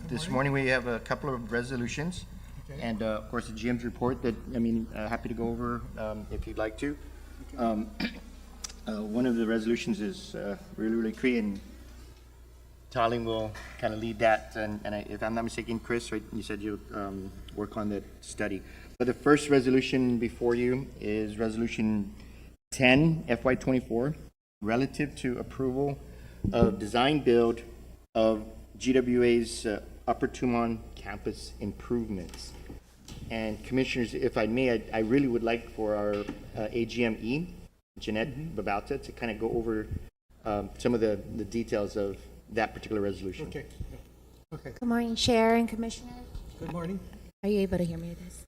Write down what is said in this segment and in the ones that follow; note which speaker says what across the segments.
Speaker 1: This morning we have a couple of resolutions, and of course the GM's report that, happy to go over if you'd like to. One of the resolutions is really key, and Tarling will kind of lead that, and if I'm not mistaken, Chris, right, you said you work on that study. But the first resolution before you is Resolution 10 FY24, relative to approval of design build of GWA's Upper Tumon campus improvements. And Commissioners, if I may, I really would like for our AGME, Jeanette Babauta, to kind of go over some of the details of that particular resolution.
Speaker 2: Okay. Okay.
Speaker 3: Good morning, Chair and Commissioners.
Speaker 2: Good morning.
Speaker 3: Are you able to hear me this?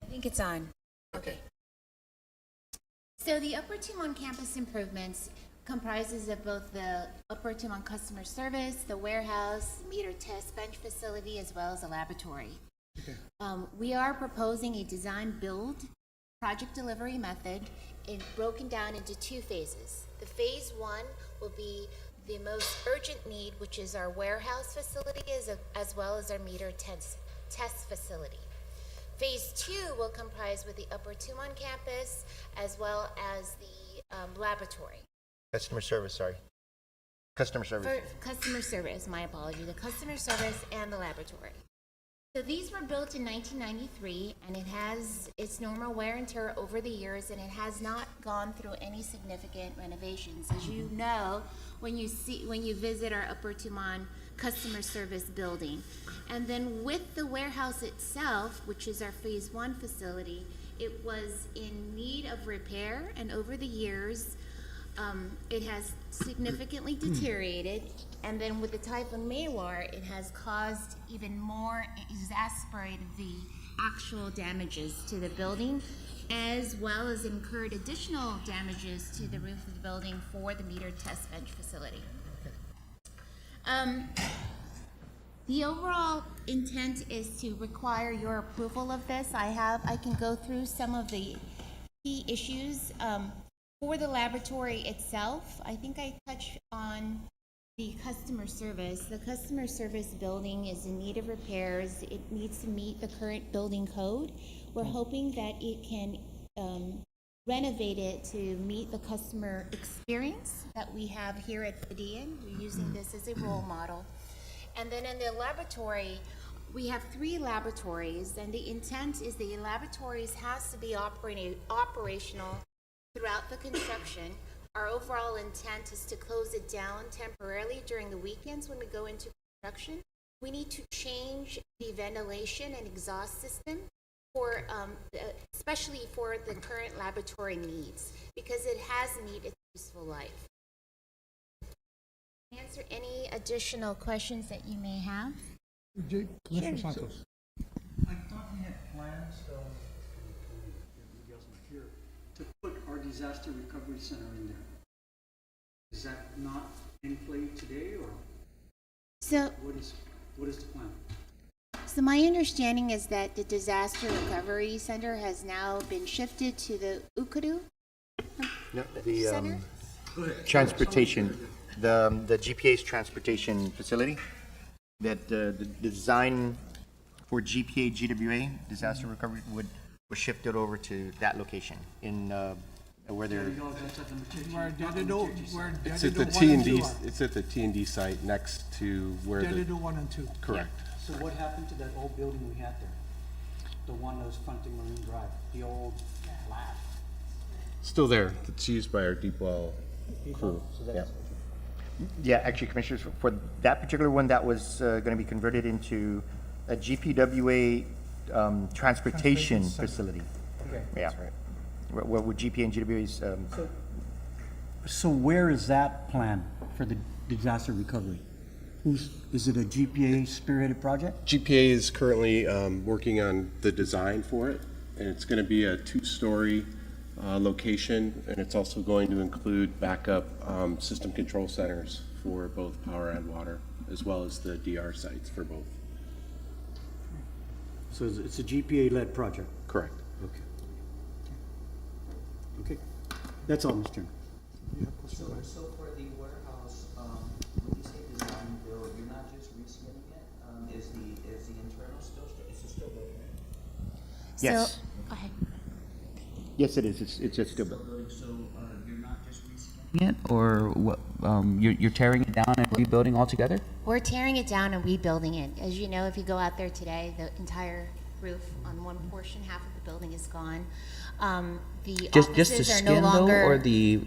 Speaker 3: I think it's on. Okay. So the Upper Tumon campus improvements comprises of both the Upper Tumon customer service, the warehouse, meter test bench facility, as well as a laboratory.
Speaker 2: Okay.
Speaker 3: We are proposing a design build project delivery method broken down into two phases. The phase one will be the most urgent need, which is our warehouse facility as well as our meter test facility. Phase two will comprise with the Upper Tumon campus as well as the laboratory.
Speaker 1: Customer service, sorry. Customer service.
Speaker 3: For customer service, my apology, the customer service and the laboratory. So these were built in 1993, and it has its normal wear and tear over the years, and it has not gone through any significant renovations. As you know, when you visit our Upper Tumon customer service building. And then with the warehouse itself, which is our phase one facility, it was in need of repair, and over the years, it has significantly deteriorated, and then with the Typhoon Maywar, it has caused even more, exacerbated the actual damages to the building, as well as incurred additional damages to the roof of the building for the meter test bench facility. The overall intent is to require your approval of this. I can go through some of the key issues. For the laboratory itself, I think I touched on the customer service. The customer service building is in need of repairs. It needs to meet the current building code. We're hoping that it can renovate it to meet the customer experience that we have here at Padian. We're using this as a role model. And then in the laboratory, we have 3 laboratories, and the intent is the laboratories has to be operational throughout the construction. Our overall intent is to close it down temporarily during the weekends when we go into construction. We need to change the ventilation and exhaust system for, especially for the current laboratory needs, because it has needed its useful life. Answer any additional questions that you may have.
Speaker 2: Commissioner Santos.
Speaker 4: I thought we had plans to put our disaster recovery center in there. Is that not in play today, or
Speaker 3: So,
Speaker 4: what is the plan?
Speaker 3: so my understanding is that the disaster recovery center has now been shifted to the Ukadu
Speaker 1: No, the
Speaker 3: Center.
Speaker 1: transportation, the GPA's transportation facility, that the design for GPA GWA disaster recovery was shifted over to that location in where they're.
Speaker 5: It's at the T&D. It's at the T&D site next to where the.
Speaker 2: 1 and 2.
Speaker 5: Correct.
Speaker 4: So what happened to that old building we had there? The one that was fronting Marine Drive, the old lab?
Speaker 5: Still there. It's used by our deep well crew.
Speaker 4: So that's,
Speaker 1: Yeah, actually, Commissioners, for that particular one, that was going to be converted into a GPWA transportation
Speaker 2: center.
Speaker 1: facility.
Speaker 4: okay.
Speaker 1: Yeah. What would GPA and GWA's,
Speaker 6: So where is that plan for the disaster recovery? Is it a GPA spearheaded project?
Speaker 5: GPA is currently working on the design for it, and it's going to be a 2-story location, and it's also going to include backup system control centers for both power and water, as well as the DR sites for both.
Speaker 6: So it's a GPA led project?
Speaker 5: Correct.
Speaker 6: Okay. Okay. That's all, Mr. Chairman.
Speaker 7: So for the warehouse, when you say design build, you're not just reskinning it? Is the internal still, it's still building, right?
Speaker 1: Yes.
Speaker 3: So, go ahead.
Speaker 1: Yes, it is. It's just still.
Speaker 7: So you're not just reskinning it, or what, you're tearing it down and rebuilding altogether?
Speaker 3: We're tearing it down and rebuilding it. As you know, if you go out there today, the entire roof on one portion, half of the building is gone. The
Speaker 7: Just the
Speaker 3: offices are no
Speaker 7: skin though,
Speaker 3: longer.
Speaker 7: or the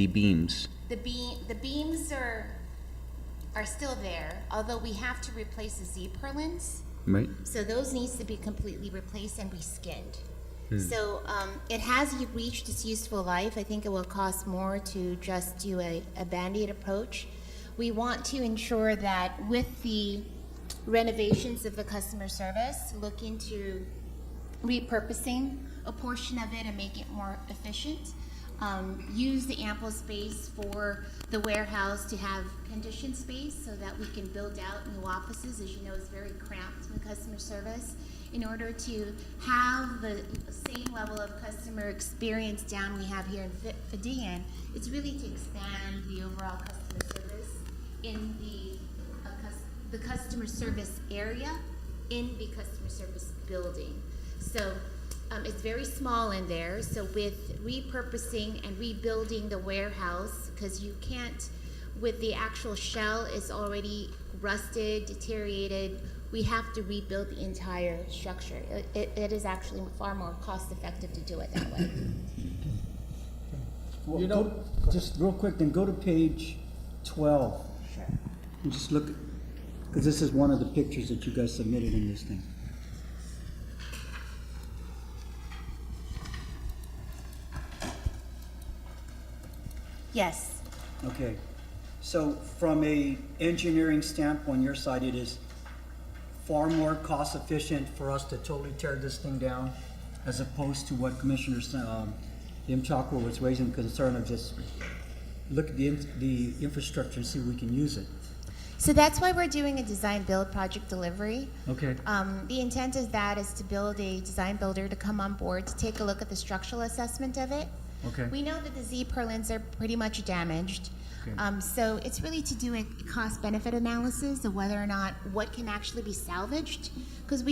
Speaker 7: beams?
Speaker 3: The beams are still there, although we have to replace the Z purlins.
Speaker 7: Right.
Speaker 3: So those needs to be completely replaced and reskinned. So it has reached its useful life. I think it will cost more to just do a Band-Aid approach. We want to ensure that with the renovations of the customer service, look into repurposing a portion of it and make it more efficient. Use the ample space for the warehouse to have conditioned space so that we can build out new offices. As you know, it's very cramped in customer service. In order to have the same level of customer experience down we have here in Fidian, it's really to expand the overall customer service in the customer service area in the customer service building. So it's very small in there. So with repurposing and rebuilding the warehouse, because you can't, with the actual shell is already rusted, deteriorated, we have to rebuild the entire structure. It is actually far more cost effective to do it that way.
Speaker 6: Well, just real quick, then go to page 12.
Speaker 3: Sure.
Speaker 6: And just look, because this is one of the pictures that you guys submitted in this thing.
Speaker 3: Yes.
Speaker 6: Okay, so from a engineering standpoint, your side, it is far more cost efficient for us to totally tear this thing down as opposed to what Commissioner Imchakwa was raising concern of just look at the infrastructure and see if we can use it.
Speaker 3: So that's why we're doing a design build project delivery.
Speaker 6: Okay.
Speaker 3: The intent is to build a design builder to come on board to take a look at the structural assessment of it.
Speaker 6: Okay.
Speaker 3: We know that the Z purlins are pretty much damaged.
Speaker 6: Okay.
Speaker 3: So it's really to do a cost-benefit analysis of whether or not what can actually be salvaged. Because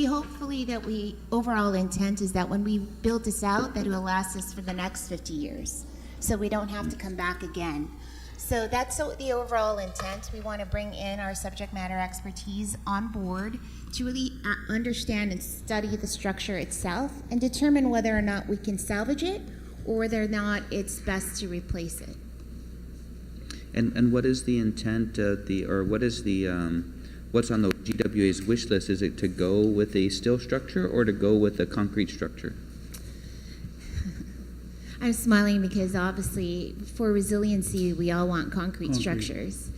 Speaker 3: overall intent is that when we build this out, that it will last us for the next 50 years. So we don't have to come back again. So that's the overall intent. We want to bring in our subject matter expertise on board to really understand and study the structure itself and determine whether or not we can salvage it or whether or not it's best to replace it.
Speaker 7: And what is the intent what is the what's on the GWA's wish list? Is it to go with a steel structure or to go with a concrete structure?
Speaker 3: I'm smiling because obviously for resiliency, we all want concrete structures.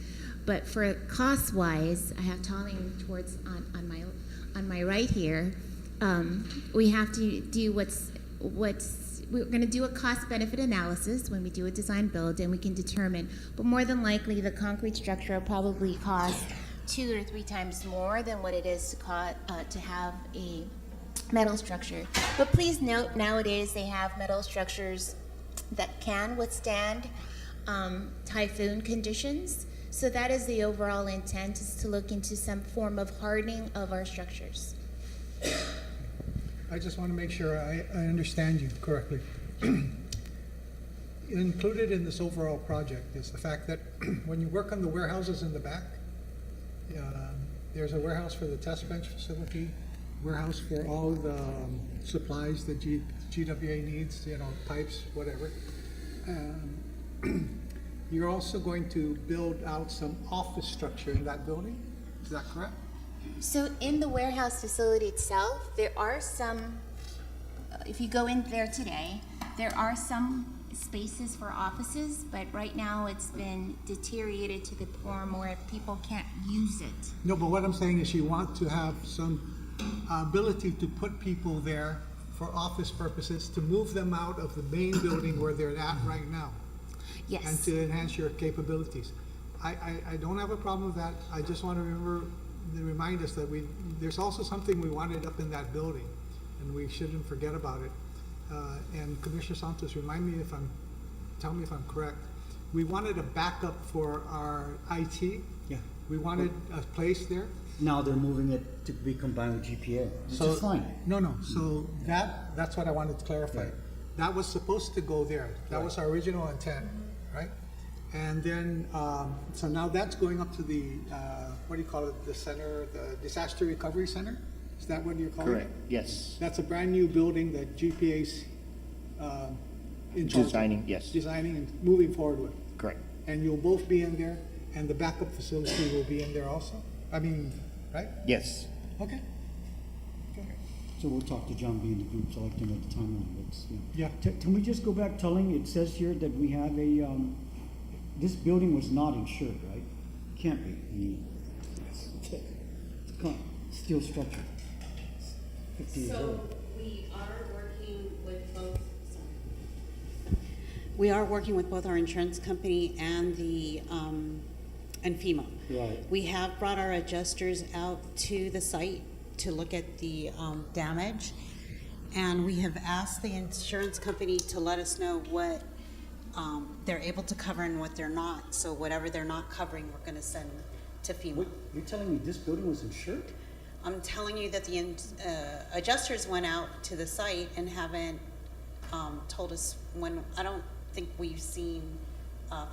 Speaker 3: But for cost-wise, I have Tolling towards on my right here. We have to do we're going to do a cost-benefit analysis when we do a design build, and we can determine. But more than likely, the concrete structure will probably cost 2 or 3 times more than what it is to have a metal structure. But please note, nowadays they have metal structures that can withstand typhoon conditions. So that is the overall intent, is to look into some form of hardening of our structures.
Speaker 2: I just want to make sure I understand you correctly. Included in this overall project is the fact that when you work on the warehouses in the back, there's a warehouse for the test bench facility, warehouse for all the supplies that GWA needs, pipes, whatever. You're also going to build out some office structure in that building, is that correct?
Speaker 3: So in the warehouse facility itself, there are some, if you go in there today, there are some spaces for offices, but right now it's been deteriorated to the point where people can't use it.
Speaker 2: No, but what I'm saying is you want to have some ability to put people there for office purposes, to move them out of the main building where they're at right now.
Speaker 3: Yes.
Speaker 2: And to enhance your capabilities. I don't have a problem with that. I just want to remind us that there's also something we wanted up in that building, and we shouldn't forget about it. and Commissioner Santos, tell me if I'm correct, we wanted a backup for our IT.
Speaker 6: Yeah.
Speaker 2: We wanted a place there.
Speaker 6: Now they're moving it to be combined with GPA, which
Speaker 2: So-
Speaker 6: is fine.
Speaker 2: No, so that's what I wanted to clarify.
Speaker 6: Right.
Speaker 2: That was supposed to go there. That was our original intent, right? And then, so now that's going up to the, what do you call it, the center, the Disaster Recovery Center? Is that what you're calling it?
Speaker 1: Correct, yes.
Speaker 2: That's a brand-new building that GPA's in charge of.
Speaker 1: Designing, yes,
Speaker 2: Designing and moving forward with.
Speaker 1: correct.
Speaker 2: And you'll both be in there, and the backup facility will be in there also? I mean, right?
Speaker 1: Yes,
Speaker 2: Okay.
Speaker 8: So we'll talk to John B. and the group, select him at the timeline,
Speaker 2: Yeah.
Speaker 8: Can we just go back telling, it says here that we have a, this building was not insured, right? Can't be. I mean, it's a steel structure. 50 years
Speaker 9: So
Speaker 8: old.
Speaker 9: we are working with both, we are working with both our insurance company and the, and FEMA.
Speaker 8: Right.
Speaker 9: We have brought our adjusters out to the site to look at the damage. And we have asked the insurance company to let us know what they're able to cover and what they're not. So whatever they're not covering, we're gonna send to FEMA.
Speaker 8: Wait, you're telling me this building was insured?
Speaker 9: I'm telling you that the adjusters went out to the site and haven't told us when, I don't think we've seen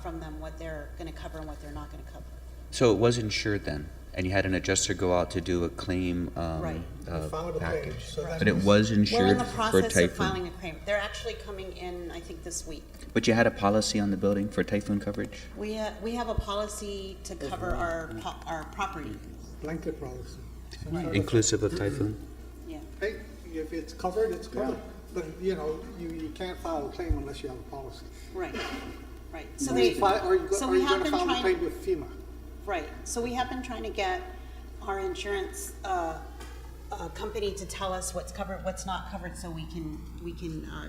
Speaker 9: from them what they're gonna cover and what they're not gonna cover.
Speaker 7: So it was insured then, and you had an adjuster go out to do a claim
Speaker 9: Right.
Speaker 2: Filed a claim,
Speaker 7: package.
Speaker 2: so that
Speaker 7: But it
Speaker 2: means-
Speaker 7: was
Speaker 9: We're in
Speaker 7: insured
Speaker 9: the
Speaker 7: for
Speaker 9: process of filing
Speaker 7: typhoon.
Speaker 9: a claim. They're actually coming in, I think, this week.
Speaker 7: But you had a policy on the building for typhoon coverage?
Speaker 9: We have a policy to cover our property.
Speaker 2: Blanket policy.
Speaker 7: Inclusive of typhoon?
Speaker 9: Yeah.
Speaker 2: Hey, if it's covered, it's covered. But, you know, you can't file a claim unless you have a policy.
Speaker 9: Right, right.
Speaker 2: So
Speaker 9: So they,
Speaker 2: Are you
Speaker 9: so we have
Speaker 2: gonna
Speaker 9: been
Speaker 2: file a
Speaker 9: trying,
Speaker 2: claim with FEMA?
Speaker 9: right, so we have been trying to get our insurance company to tell us what's covered, what's not covered, so we can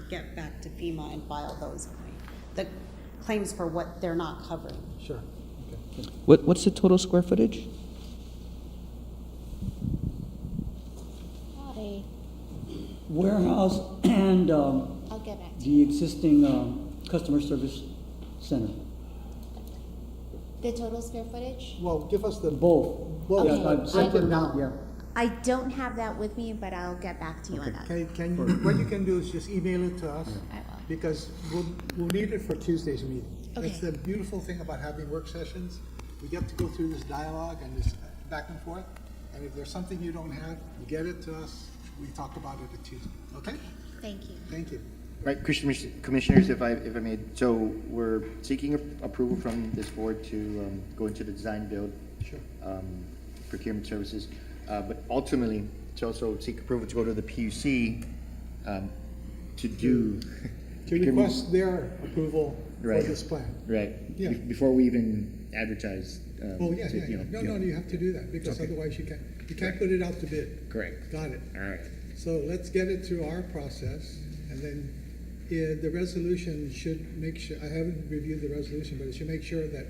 Speaker 9: get back to FEMA and file those, the claims for what they're not covering.
Speaker 2: Sure.
Speaker 7: What's the total square footage?
Speaker 8: Warehouse and
Speaker 3: I'll get back to you.
Speaker 8: the existing customer service center,
Speaker 3: The total square footage?
Speaker 2: Well, give us the.
Speaker 8: both.
Speaker 2: Both.
Speaker 8: Yes,
Speaker 3: Okay.
Speaker 8: I've sent them out, yeah.
Speaker 3: I don't have that with me, but I'll get back to you on that.
Speaker 2: Can you, what you can do is just email it to us,
Speaker 3: I will.
Speaker 2: because we'll need it for Tuesday's meeting.
Speaker 3: Okay.
Speaker 2: That's the beautiful thing about having work sessions. We get to go through this dialogue and this back and forth, and if there's something you don't have, you get it to us, we talk about it at Tuesday, okay?
Speaker 3: Thank you.
Speaker 2: Thank you.
Speaker 1: Right, Commissioners, if I may, so we're seeking approval from this board to go into the design build
Speaker 2: Sure.
Speaker 1: procurement services, but ultimately to also seek approval to go to the PUC to do.
Speaker 2: To request their approval for
Speaker 1: Right.
Speaker 2: this plan.
Speaker 1: Right,
Speaker 2: Yeah.
Speaker 1: before we even advertise.
Speaker 2: Oh, yeah,
Speaker 1: to,
Speaker 2: yeah,
Speaker 1: you
Speaker 2: yeah.
Speaker 1: know,
Speaker 2: No, you have to do that, because
Speaker 1: Okay.
Speaker 2: otherwise you can't put it out to bid.
Speaker 1: Correct,
Speaker 2: Got it.
Speaker 1: all right.
Speaker 2: So let's get it through our process, and then the resolution should make sure, I haven't reviewed the resolution, but it should make sure that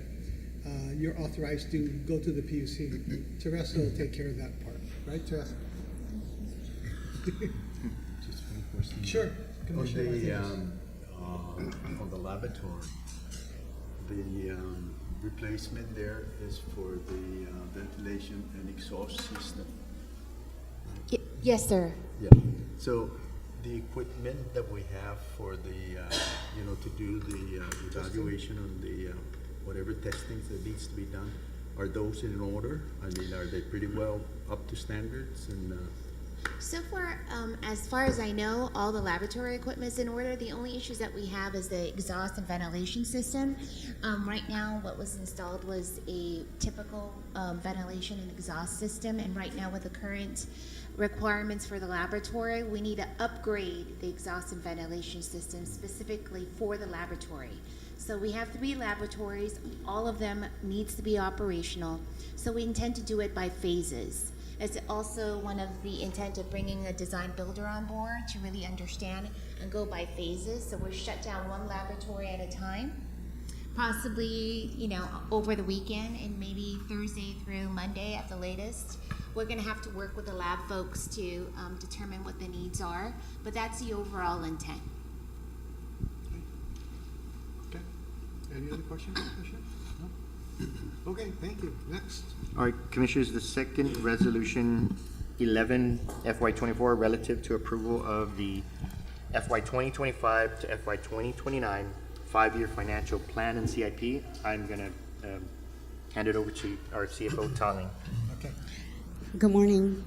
Speaker 2: you're authorized to go to the PUC. Teresa will take care of that part, right, Teresa?
Speaker 10: Just one question.
Speaker 2: Sure.
Speaker 10: On
Speaker 2: Commissioner
Speaker 10: the,
Speaker 2: Martinez.
Speaker 10: on the laboratory, the replacement there is for the ventilation and exhaust system.
Speaker 3: Yes, sir.
Speaker 10: Yeah, so the equipment that we have for the, to do the evaluation on the, whatever testings that needs to be done, are those in order? I mean, are they pretty well up to standards and,
Speaker 3: So far, as far as I know, all the laboratory equipment is in order. The only issues that we have is the exhaust and ventilation system. Right now, what was installed was a typical ventilation and exhaust system, and right now with the current requirements for the laboratory, we need to upgrade the exhaust and ventilation system specifically for the laboratory. So we have 3 laboratories, all of them needs to be operational, so we intend to do it by phases. It's also one of the intent of bringing a design builder on board to really understand and go by phases. So we're shut down 1 laboratory at a time, possibly, over the weekend and maybe Thursday through Monday at the latest. We're gonna have to work with the lab folks to determine what the needs are, but that's the overall intent.
Speaker 11: Okay. Any other questions, Commissioner? No? Okay, thank you. Next.
Speaker 1: All right, Commissioners, the second resolution 11 FY 24 relative to approval of the FY 2025 to FY 2029 5-year financial plan and CIP. I'm gonna hand it over to our CFO, Taling.
Speaker 2: Okay.
Speaker 9: Good morning.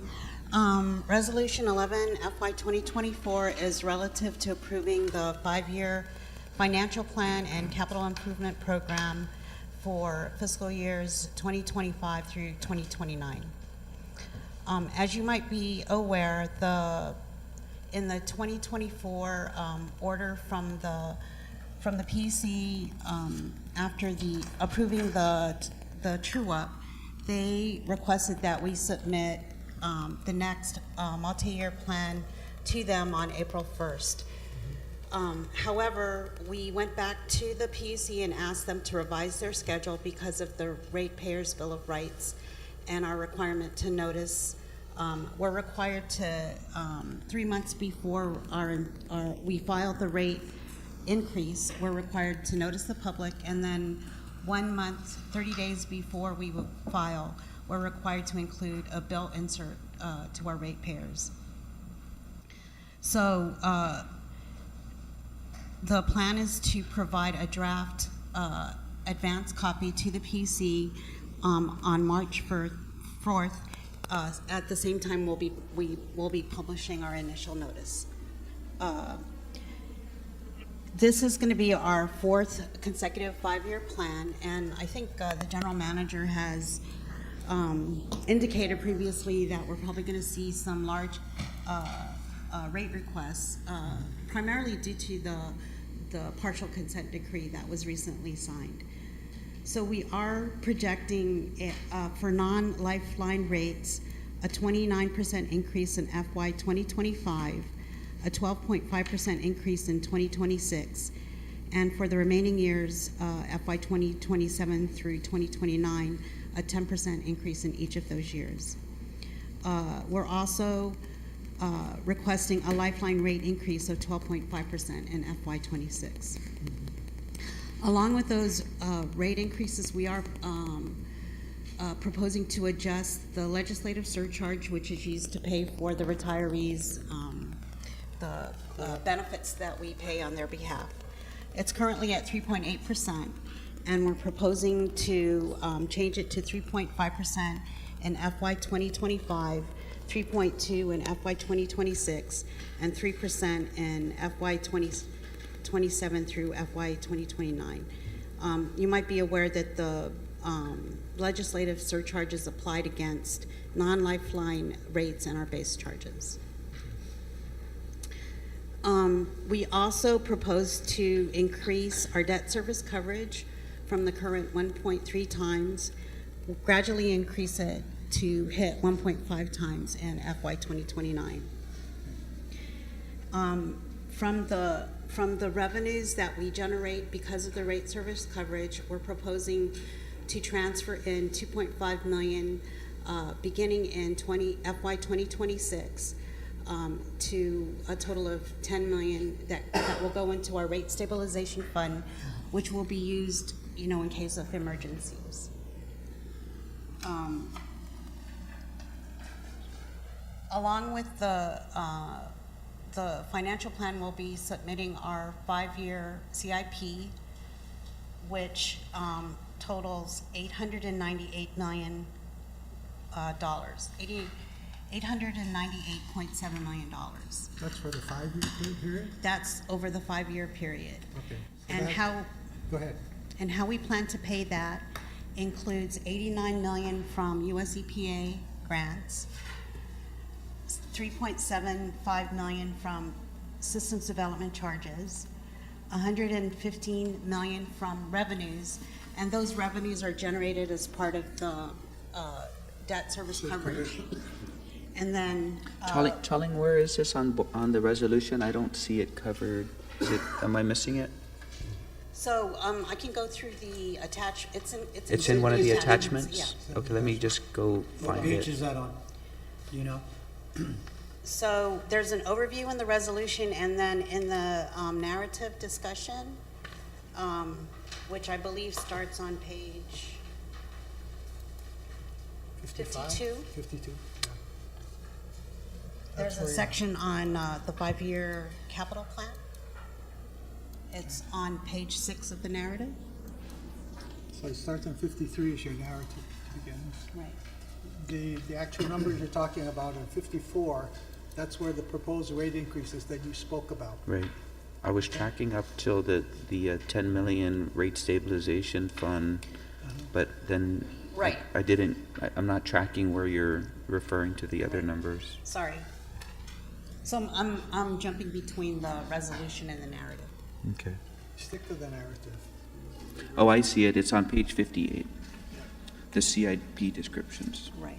Speaker 9: Resolution 11 FY 2024 is relative to approving the 5-year financial plan and capital improvement program for fiscal years 2025 through 2029. As you might be aware, in the 2024 order from the PC, after the approving the true-up, they requested that we submit the next multi-year plan to them on April 1st. However, we went back to the PUC and asked them to revise their schedule because of the ratepayers' Bill of Rights and our requirement to notice. We're required to, 3 months before we filed the rate increase, we're required to notice the public, and then 1 month, 30 days before we will file, we're required to include a bill insert to our ratepayers. So the plan is to provide a draft advance copy to the PC on March 4th. At the same time, we will be publishing our initial notice. This is going to be our 4th consecutive 5-year plan, and I think the general manager has indicated previously that we're probably going to see some large rate requests, primarily due to the partial consent decree that was recently signed. So we are projecting for non-lifeline rates a 29% increase in FY 2025, a 12.5% increase in 2026, and for the remaining years, FY 2027 through 2029, a 10% increase in each of those years. We're also requesting a lifeline rate increase of 12.5% in FY 26. Along with those rate increases, we are proposing to adjust the legislative surcharge, which is used to pay for the retirees, the benefits that we pay on their behalf. It's currently at 3.8%, and we're proposing to change it to 3.5% in FY 2025, 3.2% in FY 2026, and 3% in FY 2027 through FY 2029. You might be aware that the legislative surcharge is applied against non-lifeline rates and our base charges. We also propose to increase our debt service coverage from the current 1.3 times, gradually increase it to hit 1.5 times in FY 2029. From the revenues that we generate because of the rate service coverage, we're proposing to transfer in $2.5 million beginning in FY 2026 to a total of $10 million that will go into our rate stabilization fund, which will be used, in case of emergencies. Along with the financial plan, we'll be submitting our 5-year CIP, which totals $898 million, $898.7 million.
Speaker 2: That's for the 5-year period?
Speaker 9: That's over the 5-year period.
Speaker 2: Okay.
Speaker 9: And
Speaker 2: Go ahead.
Speaker 9: And how we plan to pay that includes $89 million from US EPA grants, $3.75 million from systems development charges, $115 million from revenues, and those revenues are generated as part of the debt service coverage. And then
Speaker 7: Telling where is this on the resolution? I don't see it covered. Am I missing it?
Speaker 9: so I can go through the it's
Speaker 7: It's in one of the
Speaker 9: attachments.
Speaker 7: attachments?
Speaker 9: Yeah.
Speaker 7: Okay, let me just go
Speaker 8: What
Speaker 7: find
Speaker 8: page
Speaker 7: it.
Speaker 8: is that on?
Speaker 6: you know?
Speaker 9: So there's an overview in the resolution, and then in the narrative discussion, which I believe starts on page 52.
Speaker 2: 52, yeah.
Speaker 9: There's a section on the 5-year capital plan. It's on page 6 of the narrative.
Speaker 2: So it starts on 53 as your narrative to begin.
Speaker 9: Right.
Speaker 2: The actual numbers you're talking about in 54, that's where the proposed rate increases that you spoke about.
Speaker 7: Right. I was tracking up till the 10 million rate stabilization fund, but then
Speaker 9: Right.
Speaker 7: I'm not tracking where you're referring to the other numbers.
Speaker 9: Sorry. So I'm jumping between the resolution and the narrative.
Speaker 7: Okay.
Speaker 2: Stick to the narrative.
Speaker 7: Oh, I see it. It's on page 58. The CIP descriptions.
Speaker 9: Right.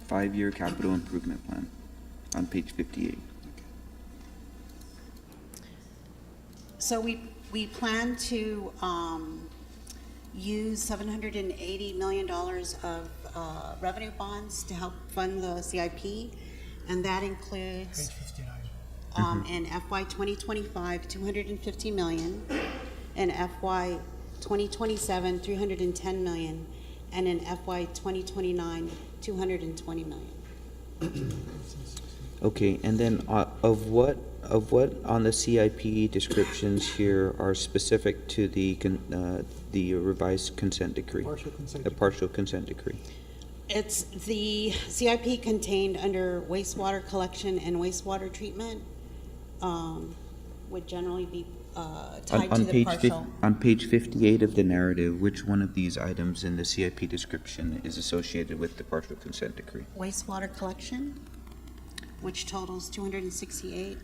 Speaker 7: 5-year capital improvement plan on page 58.
Speaker 9: So we plan to use $780 million of revenue bonds to help fund the CIP, and that includes
Speaker 2: Page 59.
Speaker 9: in FY 2025, $250 million, in FY 2027, $310 million, and in FY 2029, $220 million.
Speaker 7: Okay, and then of what on the CIP descriptions here are specific to the revised consent decree?
Speaker 2: Partial consent
Speaker 7: The
Speaker 2: decree.
Speaker 7: partial consent decree.
Speaker 9: It's the CIP contained under wastewater collection and wastewater treatment, would generally be tied to the partial.
Speaker 7: On page 58 of the narrative, which one of these items in the CIP description is associated with the partial consent decree?
Speaker 9: Wastewater collection, which totals 268,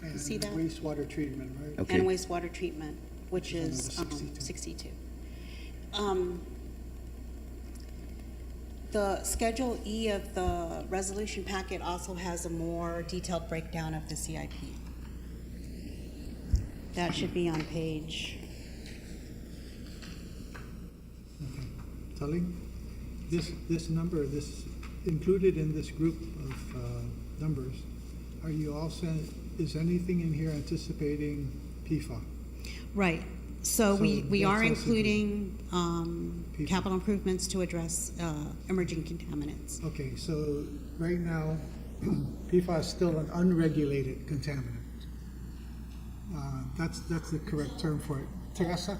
Speaker 2: And
Speaker 9: see that?
Speaker 2: wastewater treatment, right?
Speaker 7: Okay.
Speaker 9: and wastewater treatment, which is
Speaker 2: Another 62.
Speaker 9: 62. The Schedule E of the resolution packet also has a more detailed breakdown of the CIP. That should be on page,
Speaker 2: Tully, this number, this included in this group of numbers, are you also, is anything in here anticipating PFA?
Speaker 9: right. So we
Speaker 2: So
Speaker 9: are
Speaker 2: that's also
Speaker 9: including
Speaker 2: People.
Speaker 9: capital improvements to address emerging contaminants.
Speaker 2: Okay, so right now, PFAS is still an unregulated contaminant. That's the correct term for it. Teresa?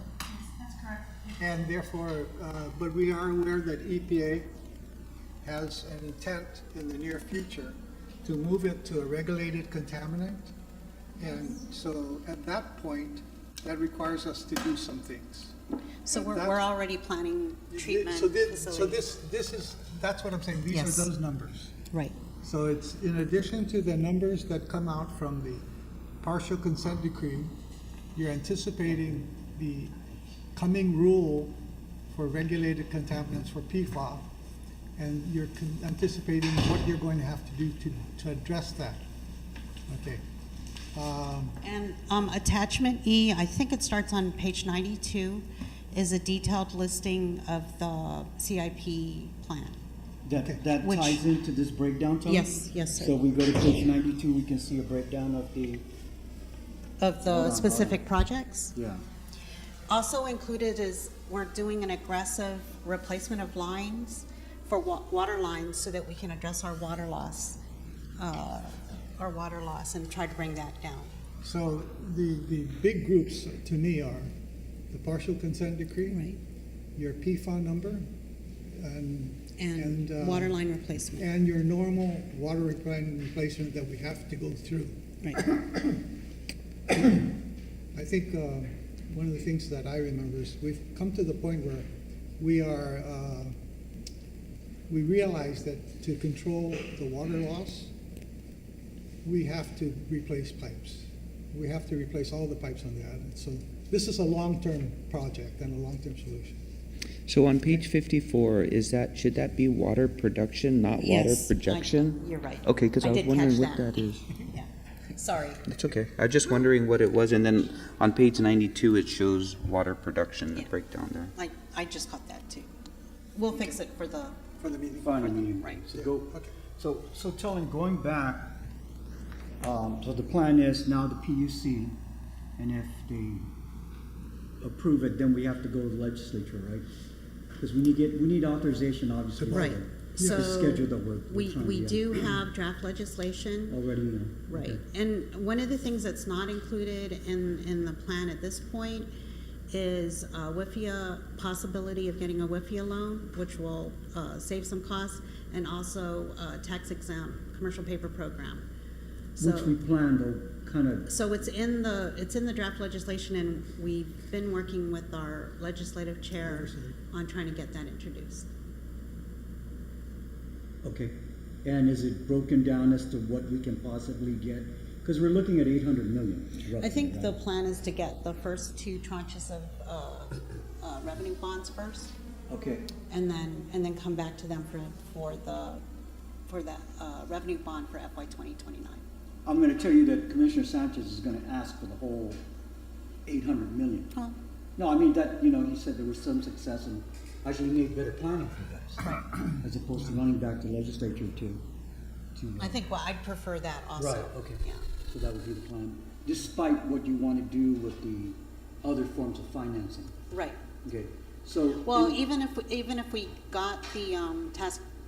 Speaker 3: That's correct.
Speaker 2: And therefore, but we are aware that EPA has an intent in the near future to move it to a regulated contaminant. And so at that point, that requires us to do some things.
Speaker 9: So
Speaker 2: And
Speaker 9: we're
Speaker 2: that's-
Speaker 9: already planning treatment
Speaker 2: So
Speaker 9: facilities.
Speaker 2: this is, that's what I'm saying, these
Speaker 9: Yes.
Speaker 2: are those numbers.
Speaker 9: Right.
Speaker 2: So it's in addition to the numbers that come out from the partial consent decree, you're anticipating the coming rule for regulated contaminants for PFAS, and you're anticipating what you're going to have to do to address that. Okay.
Speaker 9: And attachment E, I think it starts on page 92, is a detailed listing of the CIP plan.
Speaker 6: That
Speaker 9: Which-
Speaker 6: ties into this breakdown, Tony?
Speaker 9: Yes, sir.
Speaker 6: So we go to page 92, we can see a breakdown of the,
Speaker 9: Of the specific projects.
Speaker 6: yeah.
Speaker 9: Also included is, we're doing an aggressive replacement of lines for water lines so that we can address our water loss and try to bring that down.
Speaker 2: So the big groups to me are the partial consent decree,
Speaker 9: Right.
Speaker 2: your PFAS number,
Speaker 9: And water line replacement.
Speaker 2: and your normal water line replacement that we have to go through.
Speaker 9: Right.
Speaker 2: I think one of the things that I remember is we've come to the point where we realize that to control the water loss, we have to replace pipes. We have to replace all the pipes on the island. So this is a long-term project and a long-term solution.
Speaker 7: So on page 54, should that be water production, not water
Speaker 9: Yes,
Speaker 7: projection?
Speaker 9: You're right.
Speaker 7: Okay, because I was
Speaker 9: did
Speaker 7: wondering
Speaker 9: catch
Speaker 7: what that is.
Speaker 9: Yeah, sorry.
Speaker 7: It's okay. I was just wondering what it was, and then on page 92, it shows water production, the
Speaker 9: Yeah.
Speaker 7: breakdown there.
Speaker 9: I just caught that too. We'll fix it for the,
Speaker 2: For the meeting.
Speaker 6: Final meeting.
Speaker 9: right.
Speaker 2: Yeah,
Speaker 6: Go.
Speaker 2: okay.
Speaker 8: So telling, going back, so the plan is now the PUC, and if they approve it, then we have to go to the legislature, right? Because we need authorization, obviously.
Speaker 9: Right.
Speaker 8: For
Speaker 9: So
Speaker 8: the schedule that we're trying to
Speaker 9: we
Speaker 8: get.
Speaker 9: do have draft legislation.
Speaker 8: Already,
Speaker 9: Right,
Speaker 8: okay.
Speaker 9: and one of the things that's not included in the plan at this point is WIFIA, possibility of getting a WIFIA loan, which will save some costs, and also tax exempt commercial paper program.
Speaker 8: Which we
Speaker 9: So,
Speaker 8: plan to kind of,
Speaker 9: so it's in the draft legislation, and we've been working with our legislative chair on trying to get that introduced.
Speaker 8: okay. And is it broken down as to what we can possibly get? Because we're looking at 800 million. roughly,
Speaker 9: I think the
Speaker 8: right?
Speaker 9: plan is to get the first two tranches of revenue bonds first.
Speaker 8: Okay,
Speaker 9: And then come back to them for the revenue bond for FY 2029.
Speaker 8: I'm gonna tell you that Commissioner Sanchez is gonna ask for the whole 800 million.
Speaker 9: Oh.
Speaker 8: No, I mean that, he said there was some success and actually need better planning for you guys. As opposed to running back to legislature to.
Speaker 9: I think, well, I'd prefer that also.
Speaker 8: Right, okay.
Speaker 9: Yeah.
Speaker 8: So that would be the plan, despite what you want to do with the other forms of financing.
Speaker 9: Right.
Speaker 8: Okay, so.
Speaker 9: Well, even if we got the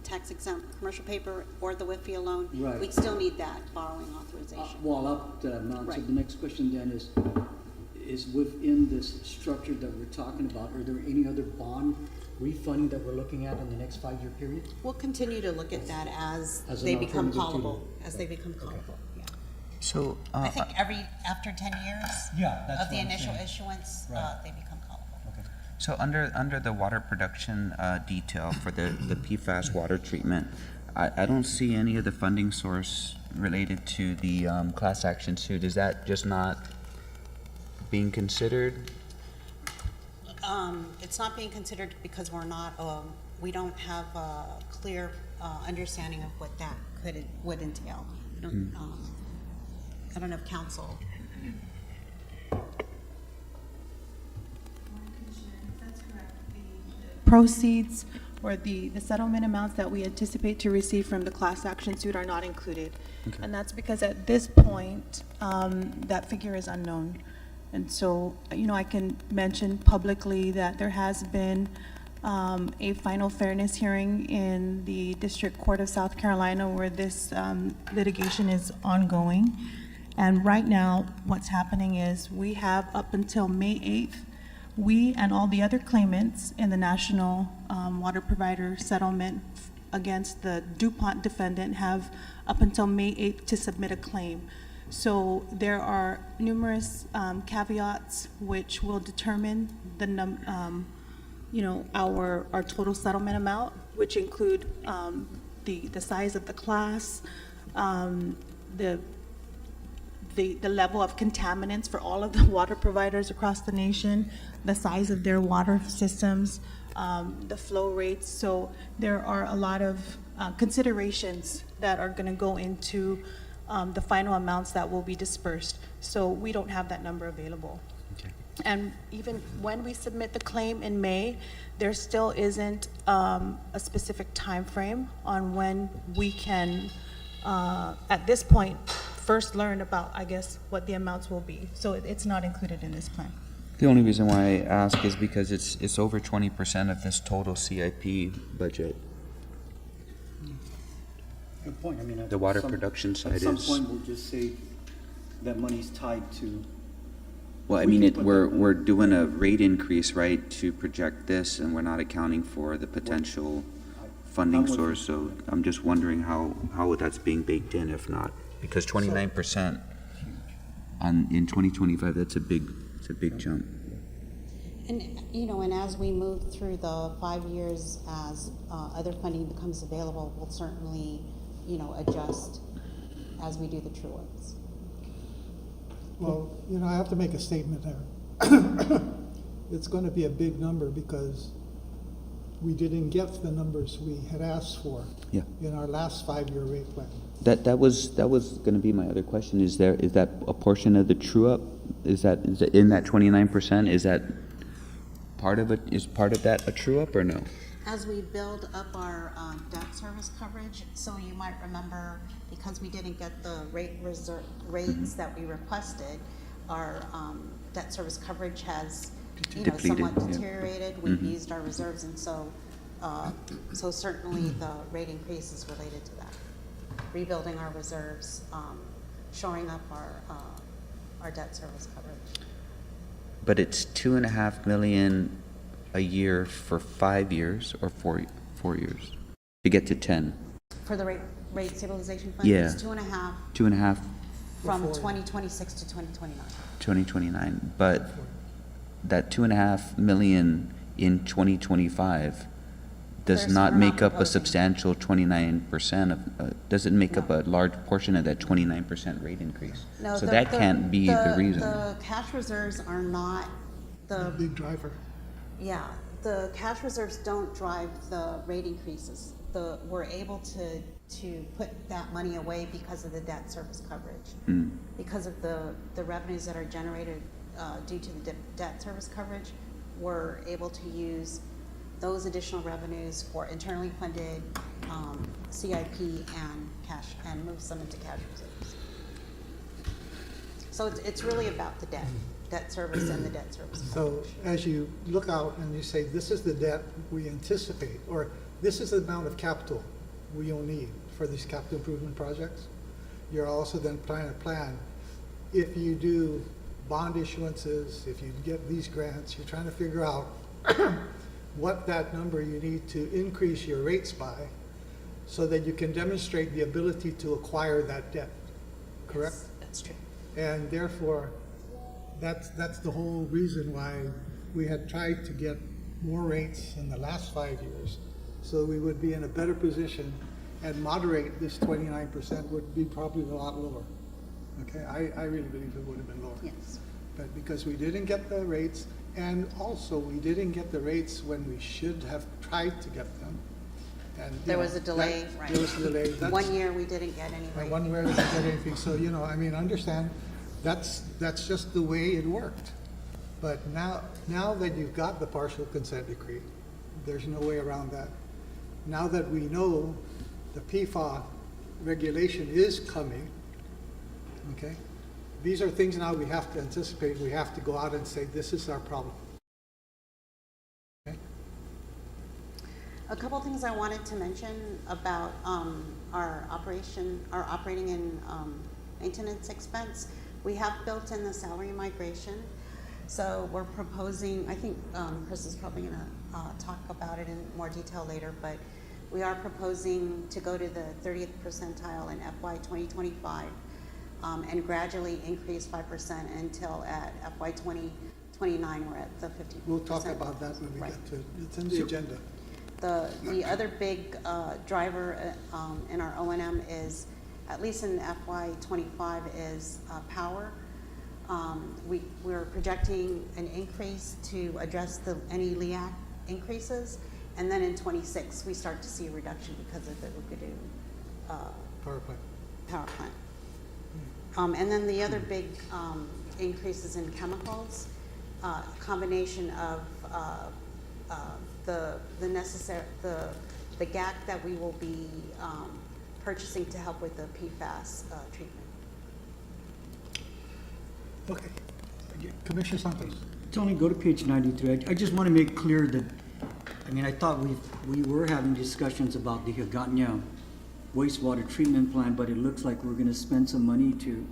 Speaker 9: tax exempt commercial paper or the WIFIA loan,
Speaker 8: Right.
Speaker 9: we'd still need that borrowing authorization.
Speaker 8: Well, up the amount, so
Speaker 9: Right.
Speaker 8: the next question then is within this structure that we're talking about, are there any other bond refunding that we're looking at in the next 5-year period?
Speaker 9: We'll continue to look at that as
Speaker 8: As an
Speaker 9: they become
Speaker 8: alternative to
Speaker 9: callable,
Speaker 8: the-
Speaker 9: as they become callable, yeah.
Speaker 7: So,
Speaker 9: I think after 10 years
Speaker 8: Yeah, that's
Speaker 9: of the
Speaker 8: what I'm
Speaker 9: initial
Speaker 8: saying.
Speaker 9: issuance,
Speaker 8: Right.
Speaker 9: they become callable.
Speaker 8: Okay.
Speaker 7: so under the water production detail for the PFAS water treatment, I don't see any of the funding source related to the class action suit. Is that just not being considered?
Speaker 9: It's not being considered because we don't have a clear understanding of what that would entail. I don't know if council.
Speaker 12: That's correct. The proceeds or the settlement amounts that we anticipate to receive from the class action suit are not included. And that's because at this point, that figure is unknown. And so, I can mention publicly that there has been a final fairness hearing in the District Court of South Carolina where this litigation is ongoing. And right now, what's happening is we have up until May 8th, we and all the other claimants in the National Water Provider Settlement against the DuPont defendant have up until May 8th to submit a claim. So there are numerous caveats which will determine the our total settlement amount, which include the size of the class, the level of contaminants for all of the water providers across the nation, the size of their water systems, the flow rates. So there are a lot of considerations that are going to go into the final amounts that will be dispersed. So we don't have that number available.
Speaker 7: Okay.
Speaker 12: And even when we submit the claim in May, there still isn't a specific time frame on when we can, at this point, first learn about, I guess, what the amounts will be. So it's not included in this plan.
Speaker 7: The only reason why I ask is because it's over 20% of this total CIP budget.
Speaker 8: Good point, I mean.
Speaker 7: The water production side
Speaker 8: At some
Speaker 7: is-
Speaker 8: point, we'll just say that money's tied to.
Speaker 7: Well, I
Speaker 8: We
Speaker 7: mean,
Speaker 8: can put
Speaker 7: we're doing a rate increase, right, to project this, and we're not accounting for the potential funding
Speaker 8: I'm with you.
Speaker 7: source, so I'm just wondering how that's being baked in, if not, because 29% in 2025, it's a big jump.
Speaker 9: And, and as we move through the 5 years, as other funding becomes available, we'll certainly, adjust as we do the true ups.
Speaker 2: Well, I have to make a statement there. It's going to be a big number because we didn't get the numbers we had asked for
Speaker 7: Yeah.
Speaker 2: in our last 5-year rate plan.
Speaker 7: That was gonna be my other question, is that a portion of the true up? Is that in that 29%, is that part of it, is part of that a true up or no?
Speaker 9: As we build up our debt service coverage, so you might remember, because we didn't get the rates that we requested, our debt service coverage has,
Speaker 7: Depleted,
Speaker 9: somewhat
Speaker 7: yeah.
Speaker 9: deteriorated. We've used our reserves, and so certainly the rate increase is related to that. Rebuilding our reserves, shoring up our debt service coverage.
Speaker 7: But it's 2.5 million a year for 5 years or 4 years to get to 10.
Speaker 9: For the rate stabilization fund,
Speaker 7: Yeah.
Speaker 9: it's 2.5
Speaker 7: 2.5,
Speaker 9: from 2026 to 2029.
Speaker 7: 2029. But that 2.5 million in 2025 does
Speaker 9: There's-
Speaker 7: not
Speaker 9: we're not
Speaker 7: make up a
Speaker 9: proposing.
Speaker 7: substantial 29% of, doesn't make up a large portion of that 29% rate increase.
Speaker 9: No,
Speaker 7: So that can't be the reason.
Speaker 9: The cash reserves are not the,
Speaker 2: Big driver.
Speaker 9: yeah, the cash reserves don't drive the rate increases. We're able to put that money away because of the debt service coverage. Because of the revenues that are generated due to the debt service coverage, we're able to use those additional revenues for internally funded CIP and cash, and moves them into cash reserves. So it's really about the debt service and the debt service
Speaker 2: So
Speaker 9: coverage.
Speaker 2: as you look out and you say, this is the debt we anticipate, or this is the amount of capital we will need for these capital improvement projects, you're also then trying to plan, if you do bond issuances, if you get these grants, you're trying to figure out what that number you need to increase your rates by so that you can demonstrate the ability to acquire that debt, correct?
Speaker 9: Yes, that's true.
Speaker 2: And therefore, that's the whole reason why we had tried to get more rates in the last 5 years, so we would be in a better position and moderate this 29% would be probably a lot lower. Okay, I really believe it would have been lower.
Speaker 9: Yes.
Speaker 2: But because we didn't get the rates, and also we didn't get the rates when we should have tried to get them. And, you
Speaker 9: There
Speaker 2: know,
Speaker 9: was a delay,
Speaker 2: that-
Speaker 9: right.
Speaker 2: There was a delay. That's-
Speaker 9: 1 year we didn't get any
Speaker 2: and
Speaker 9: rate.
Speaker 2: 1 year we didn't get anything, so, understand, that's just the way it worked. But now that you've got the partial consent decree, there's no way around that. Now that we know the PFA regulation is coming, okay? These are things now we have to anticipate, we have to go out and say, this is our problem. Okay?
Speaker 9: A couple things I wanted to mention about our operating and maintenance expense. We have built in the salary migration. So we're proposing, I think Chris is probably gonna talk about it in more detail later, but we are proposing to go to the 30th percentile in FY 2025 and gradually increase 5% until at FY 2029 we're at the 50%.
Speaker 2: We'll talk about that when we
Speaker 9: Right.
Speaker 2: get to it. It's in the agenda.
Speaker 9: The other big driver in our O&M is, at least in FY '25, is power. We're projecting an increase to address any LEAC increases, and then in '26 we start to see a reduction because of the Ukidu
Speaker 2: Power plant.
Speaker 9: power plant. And then the other big increases in chemicals, combination of the GAC that we will be purchasing to help with the PFAS treatment.
Speaker 2: Okay. Commissioner Santos.
Speaker 6: Tony, go to page 93. I just want to make clear that, I thought we were having discussions about the Higatnya wastewater treatment plant, but it looks like we're going to spend some money to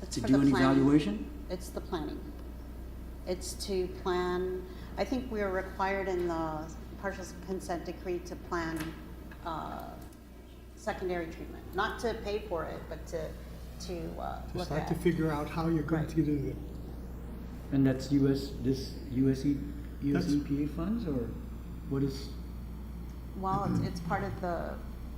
Speaker 9: It's
Speaker 6: do
Speaker 9: for the
Speaker 6: an
Speaker 9: planning.
Speaker 6: evaluation?
Speaker 9: It's the planning. It's to plan, I think we are required in the partial consent decree to plan secondary treatment, not to pay for it, but to
Speaker 2: Just
Speaker 9: look
Speaker 2: like
Speaker 9: at.
Speaker 2: to figure out how you're going
Speaker 9: Right.
Speaker 2: to do it.
Speaker 6: And that's US EPA funds, or what is?
Speaker 9: Well, it's part of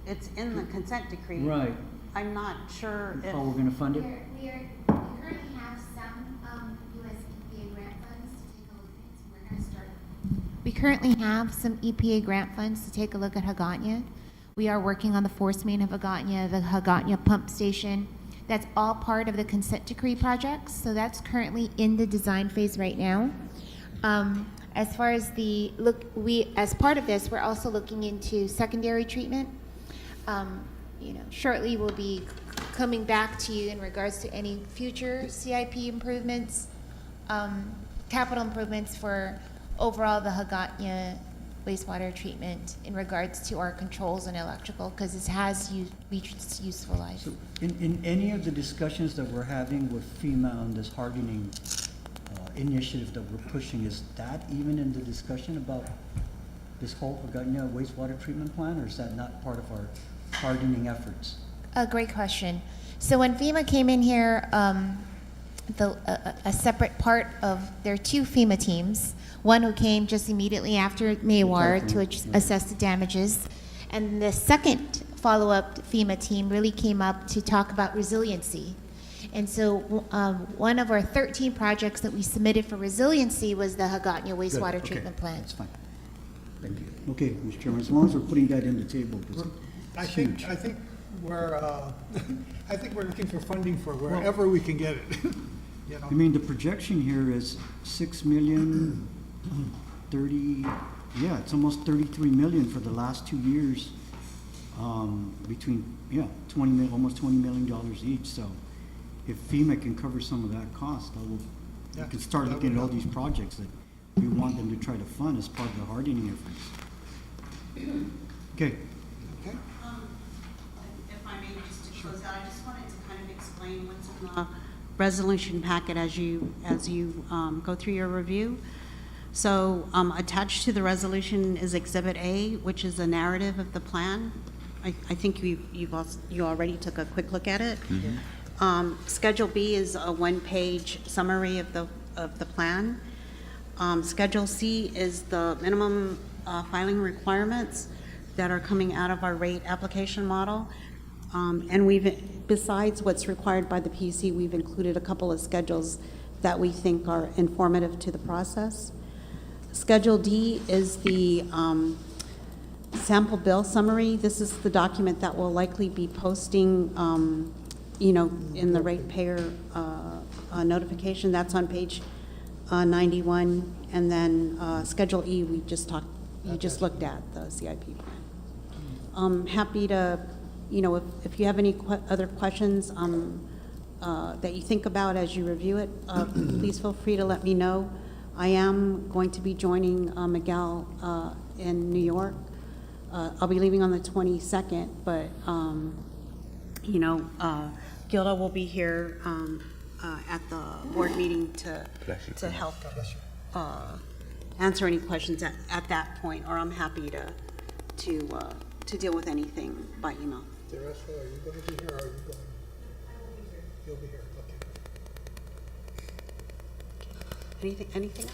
Speaker 9: it's in the consent decree.
Speaker 6: Right.
Speaker 9: I'm not sure if.
Speaker 6: How we're going to fund it?
Speaker 3: We currently have some US EPA grant funds to take a look at, so we're gonna start. We currently have some EPA grant funds to take a look at Higatnya. We are working on the force main of Higatnya, the Higatnya pump station. That's all part of the consent decree projects, so that's currently in the design phase right now. As far as as part of this, we're also looking into secondary treatment. Shortly we'll be coming back to you in regards to any future CIP improvements, capital improvements for overall the Hagatna wastewater treatment in regards to our controls and electrical, because it has reached its useful life.
Speaker 6: So in any of the discussions that we're having with FEMA on this hardening initiative that we're pushing, is that even in the discussion about this whole Hagatna wastewater treatment plan, or is that not part of our hardening efforts?
Speaker 3: A great question. So when FEMA came in here, a separate part of, there are two FEMA teams. One who came just immediately after Maywar to assess the damages. And the second follow-up FEMA team really came up to talk about resiliency. And so one of our 13 projects that we submitted for resiliency was the Hagatna wastewater
Speaker 6: Good, okay,
Speaker 3: treatment plant.
Speaker 6: That's fine. Thank you. Okay, Mr. Chairman, as long as we're putting that in the table, because
Speaker 2: I
Speaker 6: it's
Speaker 2: think,
Speaker 6: huge.
Speaker 2: I think we're, I think we're looking for funding for wherever we can get it, you know?
Speaker 8: I mean, the projection here is 6 million, 30, yeah, it's almost 33 million for the last 2 years, between, 20 mil, almost $20 million each, so if FEMA can cover some of that cost, we
Speaker 2: Yeah,
Speaker 8: can start
Speaker 2: that
Speaker 8: looking at
Speaker 2: would
Speaker 8: all
Speaker 2: help.
Speaker 8: these projects that we want them to try to fund as part of the hardening efforts. Okay.
Speaker 2: Okay?
Speaker 9: If I may, just to close out, I just wanted to kind of explain what's in the resolution packet as you go through your review. So attached to the resolution is Exhibit A, which is a narrative of the plan. I think you already took a quick look at it. Schedule B is a one-page summary of the plan. Schedule C is the minimum filing requirements that are coming out of our rate application model. And besides what's required by the PUC, we've included a couple of schedules that we think are informative to the process. Schedule D is the sample bill summary. This is the document that will likely be posting, in the ratepayer notification. That's on page 91. And then Schedule E, you just looked at the CIP plan. I'm happy to, if you have any other questions that you think about as you review it, please feel free to let me know. I am going to be joining Miguel in New York. I'll be leaving on the 22nd, but, Gilda will be here at the board meeting to help answer any questions at that point, or I'm happy to deal with anything by email.
Speaker 2: Teresa, are you going to be here or are you going? You'll be here, okay.
Speaker 9: Anything else?
Speaker 2: Anything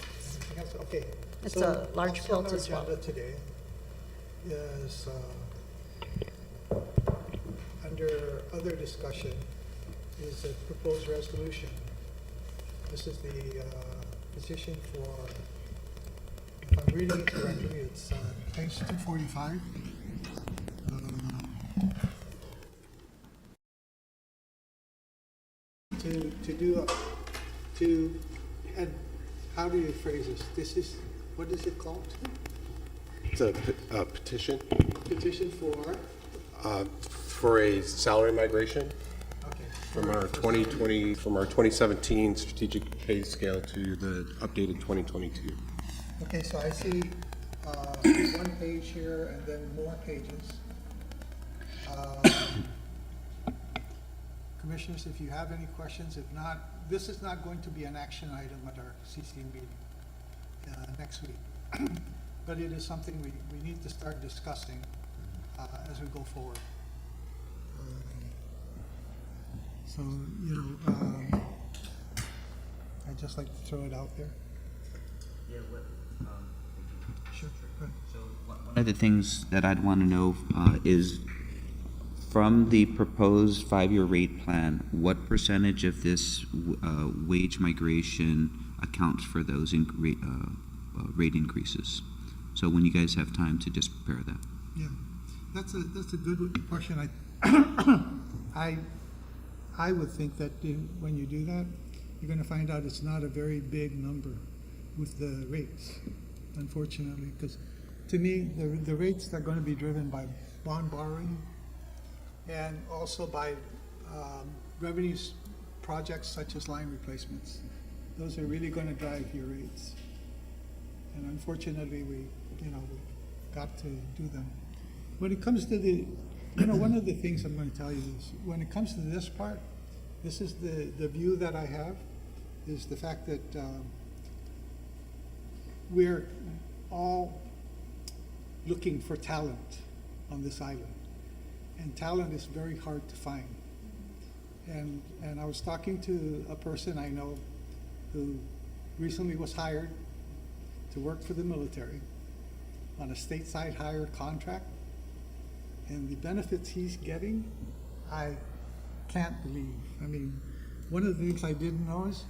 Speaker 2: else? Okay.
Speaker 9: It's
Speaker 2: So
Speaker 9: a large
Speaker 2: also on
Speaker 9: field
Speaker 2: our
Speaker 9: as well.
Speaker 2: agenda today is, under other discussion, is a proposed resolution. This is the petition for, if I'm reading it correctly, it's page 245. How do you phrase this? This is, what is it called?
Speaker 5: It's a petition
Speaker 2: Petition
Speaker 5: for a salary migration
Speaker 2: okay.
Speaker 5: from our 2017 strategic pay scale to the updated 2022.
Speaker 2: Okay, so I see one page here and then more pages. Commissioners, if you have any questions, if not, this is not going to be an action item at our CC meeting next week. But it is something we need to start discussing as we go forward. So, I'd just like to throw it out there.
Speaker 7: Yeah,
Speaker 2: Sure. Go ahead.
Speaker 7: So one of the things that I'd want to know is, from the proposed 5-year rate plan, what percentage of this wage migration accounts for those rate increases? So when you guys have time to just prepare that.
Speaker 2: Yeah, that's a good question. I would think that when you do that, you're going to find out it's not a very big number with the rates. unfortunately, because to me, the rates are going to be driven by bond borrowing and also by revenues projects such as line replacements. Those are really going to drive your rates. And unfortunately, we've got to do them. When it comes to one of the things I'm going to tell you is, when it comes to this part, this is the view that I have, is the fact that we're all looking for talent on this island. And talent is very hard to find. And I was talking to a person I know who recently was hired to work for the military on a stateside hire contract. And the benefits he's getting, I can't believe. I mean, one of the things I didn't know is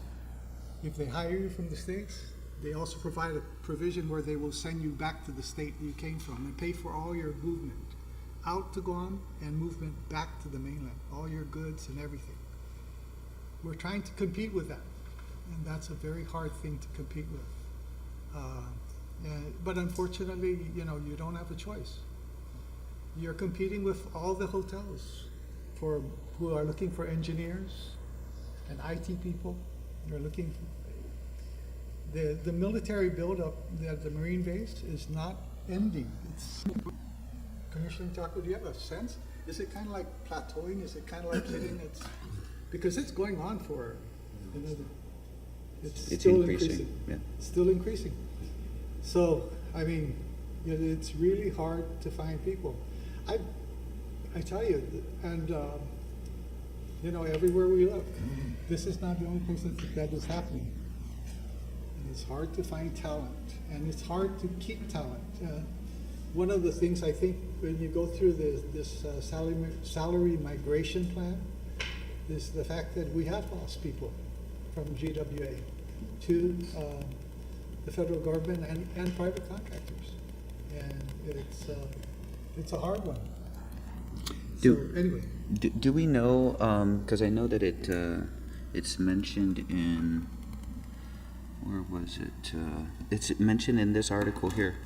Speaker 2: if they hire you from the States, they also provide a provision where they will send you back to the state you came from and pay for all your movement out to Guam and movement back to the mainland, all your goods and everything. We're trying to compete with that, and that's a very hard thing to compete with. But unfortunately, you don't have a choice. You're competing with all the hotels who are looking for engineers and IT people. They're looking for the military buildup at the Marine base is not ending. Commissioner Taco, do you have a sense? Is it kind of like plateauing? Is it kind of like hitting its? Because it's going on for another. It's still increasing.
Speaker 7: Yeah.
Speaker 2: It's still increasing. So I mean, it's really hard to find people. I tell you, and everywhere we look, this is not the only place that is happening. It's hard to find talent, and it's hard to keep talent. One of the things I think when you go through this salary migration plan is the fact that we have lost people from GWA to the federal government and private contractors, and it's a hard one. Anyway,
Speaker 7: do we know? Because I know that it's mentioned in, where was it? It's mentioned in this article here.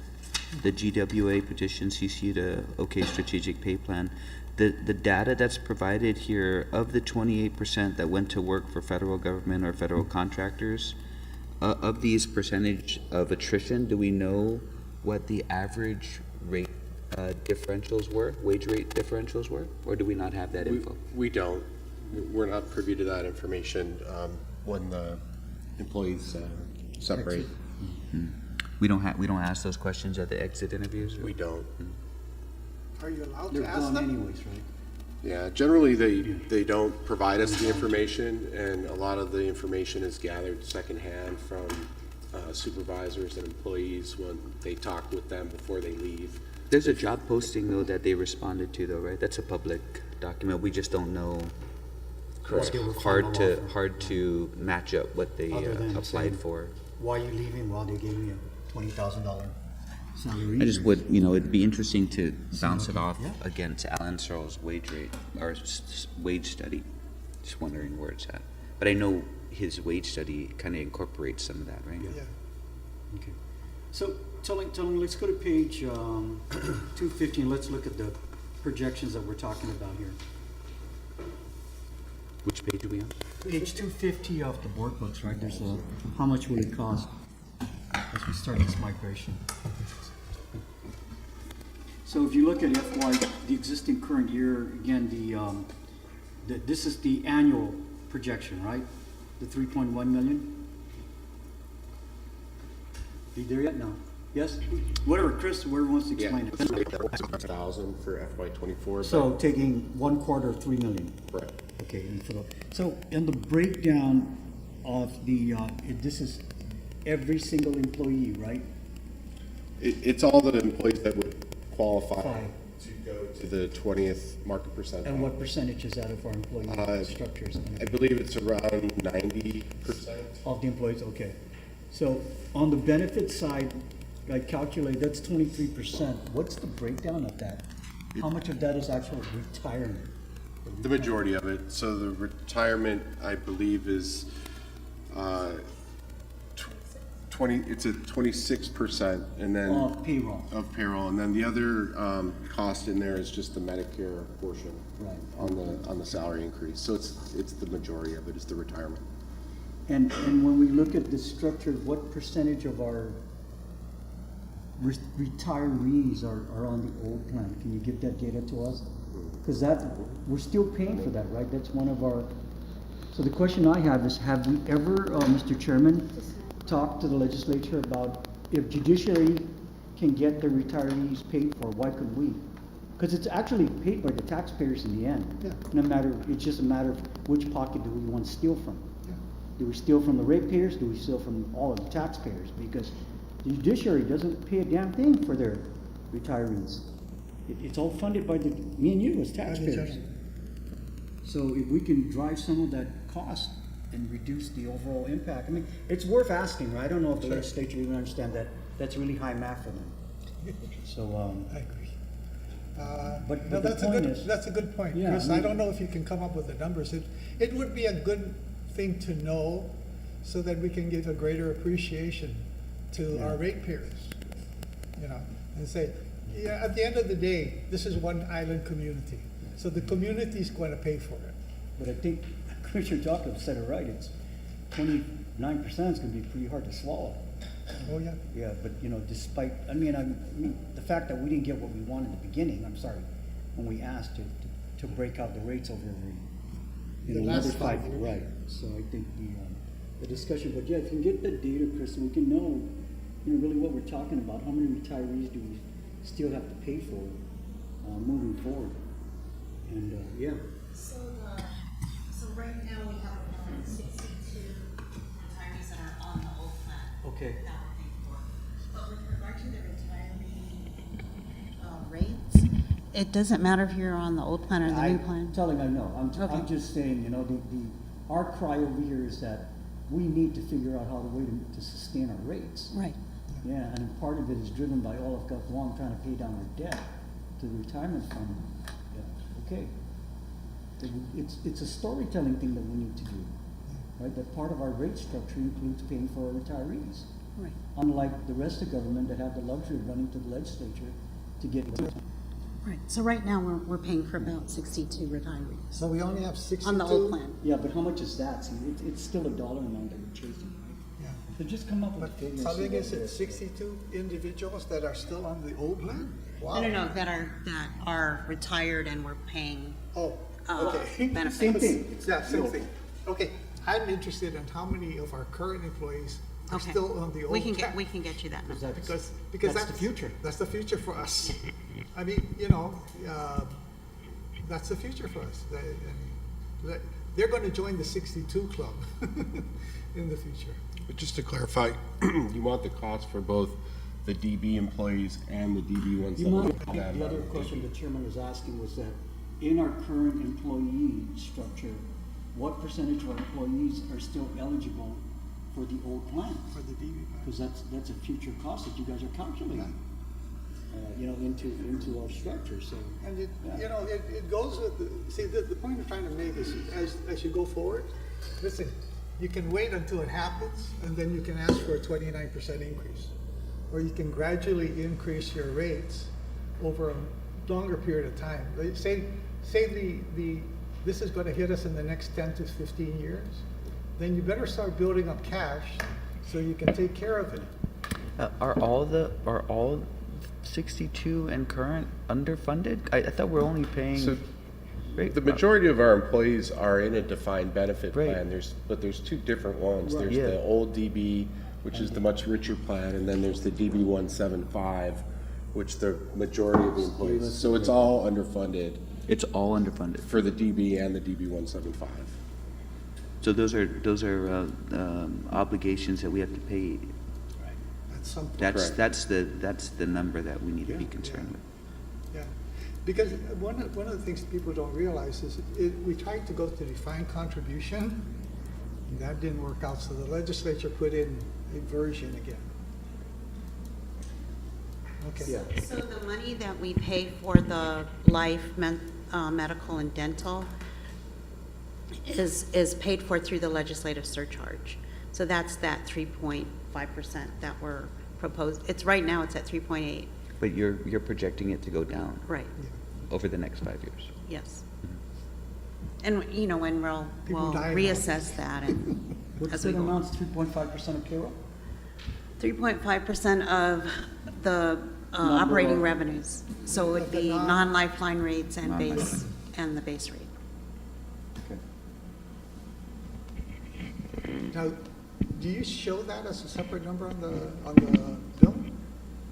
Speaker 7: The GWA petition CC to OK strategic pay plan. The data that's provided here of the 28% that went to work for federal government or federal contractors, of these percentage of attrition, do we know what the average rate differentials were, wage rate differentials were, or do we not have that info?
Speaker 5: We don't. We're not privy to that information when the employees separate.
Speaker 7: We don't ask those questions at the exit interviews?
Speaker 5: We don't.
Speaker 2: are you allowed
Speaker 6: They're
Speaker 2: to ask
Speaker 6: gone
Speaker 2: them?
Speaker 6: anyways, right?
Speaker 5: Yeah, generally they don't provide us the information, and a lot of the information is gathered secondhand from supervisors and employees when they talk with them before they leave.
Speaker 7: There's a job posting though that they responded to though, right? That's a public document. We just don't know.
Speaker 6: Correct.
Speaker 7: Hard to match up what they
Speaker 6: Other than
Speaker 7: applied
Speaker 6: saying,
Speaker 7: for.
Speaker 6: Why are you leaving? Well, they gave me a $20,000 salary.
Speaker 7: I just would, it'd be interesting to bounce it off
Speaker 6: Yeah.
Speaker 7: against Alan Searle's wage rate or wage study. Just wondering where it's at. But I know his wage study kind of incorporates some of that, right?
Speaker 2: Yeah.
Speaker 6: Okay. So, let's go to page 250 and let's look at the projections that we're talking about here.
Speaker 7: Which page are we on?
Speaker 6: Page 250 of the board books, right? There's how much will it cost as we start this migration. So if you look at FY, the existing current year, again, this is the annual projection, right? The 3.1 million? Be there yet? No. Yes? Whatever, Chris, whoever wants to explain it.
Speaker 5: 1,000 for FY24.
Speaker 6: So taking 1/4 of 3 million.
Speaker 5: Right.
Speaker 6: Okay, so in the breakdown of the, this is every single employee, right?
Speaker 5: It's all the employees that would qualify
Speaker 6: Fine.
Speaker 5: to go to the 20th market percentile.
Speaker 6: And what percentage is that of our employee structure? is gonna
Speaker 5: I
Speaker 6: be?
Speaker 5: believe it's around 90%.
Speaker 6: Of the employees, okay. So on the benefit side, I calculate that's 23%. What's the breakdown of that? How much of that is actual retirement?
Speaker 5: The majority of it. So the retirement, I believe, is 26% it's a 26%, and then.
Speaker 6: Of payroll.
Speaker 5: Of payroll, and then the other, cost in there is just the Medicare portion.
Speaker 6: Right.
Speaker 5: On the salary increase, so it's the majority of it is the retirement.
Speaker 6: And when we look at the structure, what percentage of our retirees are on the old plan? Can you give that data to us? Because we're still paying for that, right? That's one of our, so the question I have is, have we ever, Mr. Chairman, talked to the legislature about if judiciary can get the retirees paid for, why couldn't we? Because it's actually paid by the taxpayers in the end.
Speaker 2: Yeah.
Speaker 6: No matter, it's just a matter of which pocket do we want to steal from. Do we steal from the ratepayers? Do we steal from all of the taxpayers? Because the judiciary doesn't pay a damn thing for their retirees. It's all funded by me and you as taxpayers. So if we can drive some of that cost and reduce the overall impact, I mean, it's worth asking, right? I don't know if the legislature even understand that. That's really high math for them. So,
Speaker 2: I agree.
Speaker 6: But
Speaker 2: No,
Speaker 6: the point is,
Speaker 2: that's a good point,
Speaker 6: Yeah,
Speaker 2: Chris.
Speaker 6: I
Speaker 2: I
Speaker 6: mean-
Speaker 2: don't know if you can come up with the numbers. It would be a good thing to know so that we can give a greater appreciation to our ratepayers, you know, and say, yeah, at the end of the day, this is one island community. So the community is going to pay for it.
Speaker 6: but I think Commissioner Jacob said it right. It's 29% is going to be pretty hard to swallow.
Speaker 2: Oh, yeah.
Speaker 6: Yeah, but you know, despite, I mean, the fact that we didn't get what we wanted in the beginning, I'm sorry, when we asked to break out the rates over
Speaker 2: The
Speaker 6: another
Speaker 2: last 5 years.
Speaker 6: right. So I think the discussion, but yeah, if you can get the data, Chris, so we can know, you know, really what we're talking about, how many retirees do we still have to pay for, moving forward? And, yeah.
Speaker 9: So right now we have 62 retirees that are on the old plan.
Speaker 6: Okay.
Speaker 9: That we're paying for. But with regard to the retiree rates, it doesn't matter if you're on the old plan or the new plan.
Speaker 6: I'm telling, I know, I'm
Speaker 9: Okay.
Speaker 6: just saying, you know, our cry over here is that we need to figure out how to sustain our rates.
Speaker 9: Right.
Speaker 6: Yeah, and part of it is driven by all of Guam trying to pay down their debt to the retirement fund. Yeah, okay. It's a storytelling thing that we need to do, right? That part of our rate structure includes paying for our retirees.
Speaker 9: Right.
Speaker 6: Unlike the rest of government that have the luxury of running to the legislature to get.
Speaker 9: Right. So right now we're paying for about 62 retirees
Speaker 2: So we only have 62?
Speaker 9: on the old plan.
Speaker 6: Yeah, but how much is that? See, it's still a dollar amount that we're chasing, right?
Speaker 2: Yeah.
Speaker 6: So just come up with
Speaker 2: But
Speaker 6: figures.
Speaker 2: how big is it, 62 individuals that are still on the old plan? Wow.
Speaker 9: No, that are retired and we're paying
Speaker 2: Oh, okay.
Speaker 9: benefits.
Speaker 6: Same thing.
Speaker 2: Yeah, same thing. Okay, I'm interested in how many of our current employees are
Speaker 9: Okay.
Speaker 2: still on the old
Speaker 9: We
Speaker 2: plan.
Speaker 9: can get you that number.
Speaker 2: Because
Speaker 6: That's the future.
Speaker 2: That's the future for us. I mean, you know, that's the future for us. They're going to join the 62 club in the future.
Speaker 5: But just to clarify, you want the cost for both the DB employees and the DB ones.
Speaker 6: You mind, the other question the chairman was asking was that in our current employee structure, what percentage of our employees are still eligible for the old plan?
Speaker 2: For the DB plan.
Speaker 6: Because that's a future cost that you guys are calculating, you know, into our structure, so.
Speaker 2: And
Speaker 6: Yeah.
Speaker 2: you know, it goes with, the point I'm trying to make is, as you go forward, listen, you can wait until it happens, and then you can ask for a 29% increase. Or you can gradually increase your rates over a longer period of time. Say this is gonna hit us in the next 10 to 15 years, then you better start building up cash so you can take care of it.
Speaker 7: Are all 62 and current underfunded? I thought we're only paying.
Speaker 5: So
Speaker 7: right,
Speaker 5: the majority of our employees are in a defined benefit
Speaker 7: Right.
Speaker 5: plan. But there's two different ones.
Speaker 6: Right.
Speaker 5: There's
Speaker 7: Yeah.
Speaker 5: the old DB, which is the much richer plan, and then there's the DB 175, which the majority of the employees. So it's all underfunded
Speaker 7: It's all underfunded.
Speaker 5: for the DB and the DB 175.
Speaker 7: So those are obligations that we have to pay.
Speaker 2: At some point.
Speaker 7: That's
Speaker 5: Correct.
Speaker 7: that's the number that we need to be concerned with.
Speaker 2: Yeah, because one of the things people don't realize is we tried to go to defined contribution, and that didn't work out, so the legislature put in a version again. Okay.
Speaker 6: Yeah.
Speaker 9: So the money that we pay for the life, medical, and dental is paid for through the legislative surcharge. So that's that 3.2 3.5% that we're proposed. It's right now, it's at 3.8,
Speaker 7: But you're projecting it to go down
Speaker 9: right,
Speaker 7: over the next 5 years.
Speaker 9: yes. And, you know, when we'll
Speaker 2: People die in
Speaker 9: reassess that and
Speaker 6: What's
Speaker 9: as
Speaker 6: the
Speaker 9: we go.
Speaker 6: amount, 3.5% of payroll?
Speaker 9: 3.5% of the
Speaker 6: Number
Speaker 9: operating
Speaker 6: of-
Speaker 9: revenues. So it would
Speaker 2: Of the
Speaker 9: be
Speaker 2: non-
Speaker 9: non-lifeline rates and
Speaker 7: Non-lifeline.
Speaker 9: base, and the base rate.
Speaker 6: Okay.
Speaker 2: Now, do you show that as a separate number on the bill?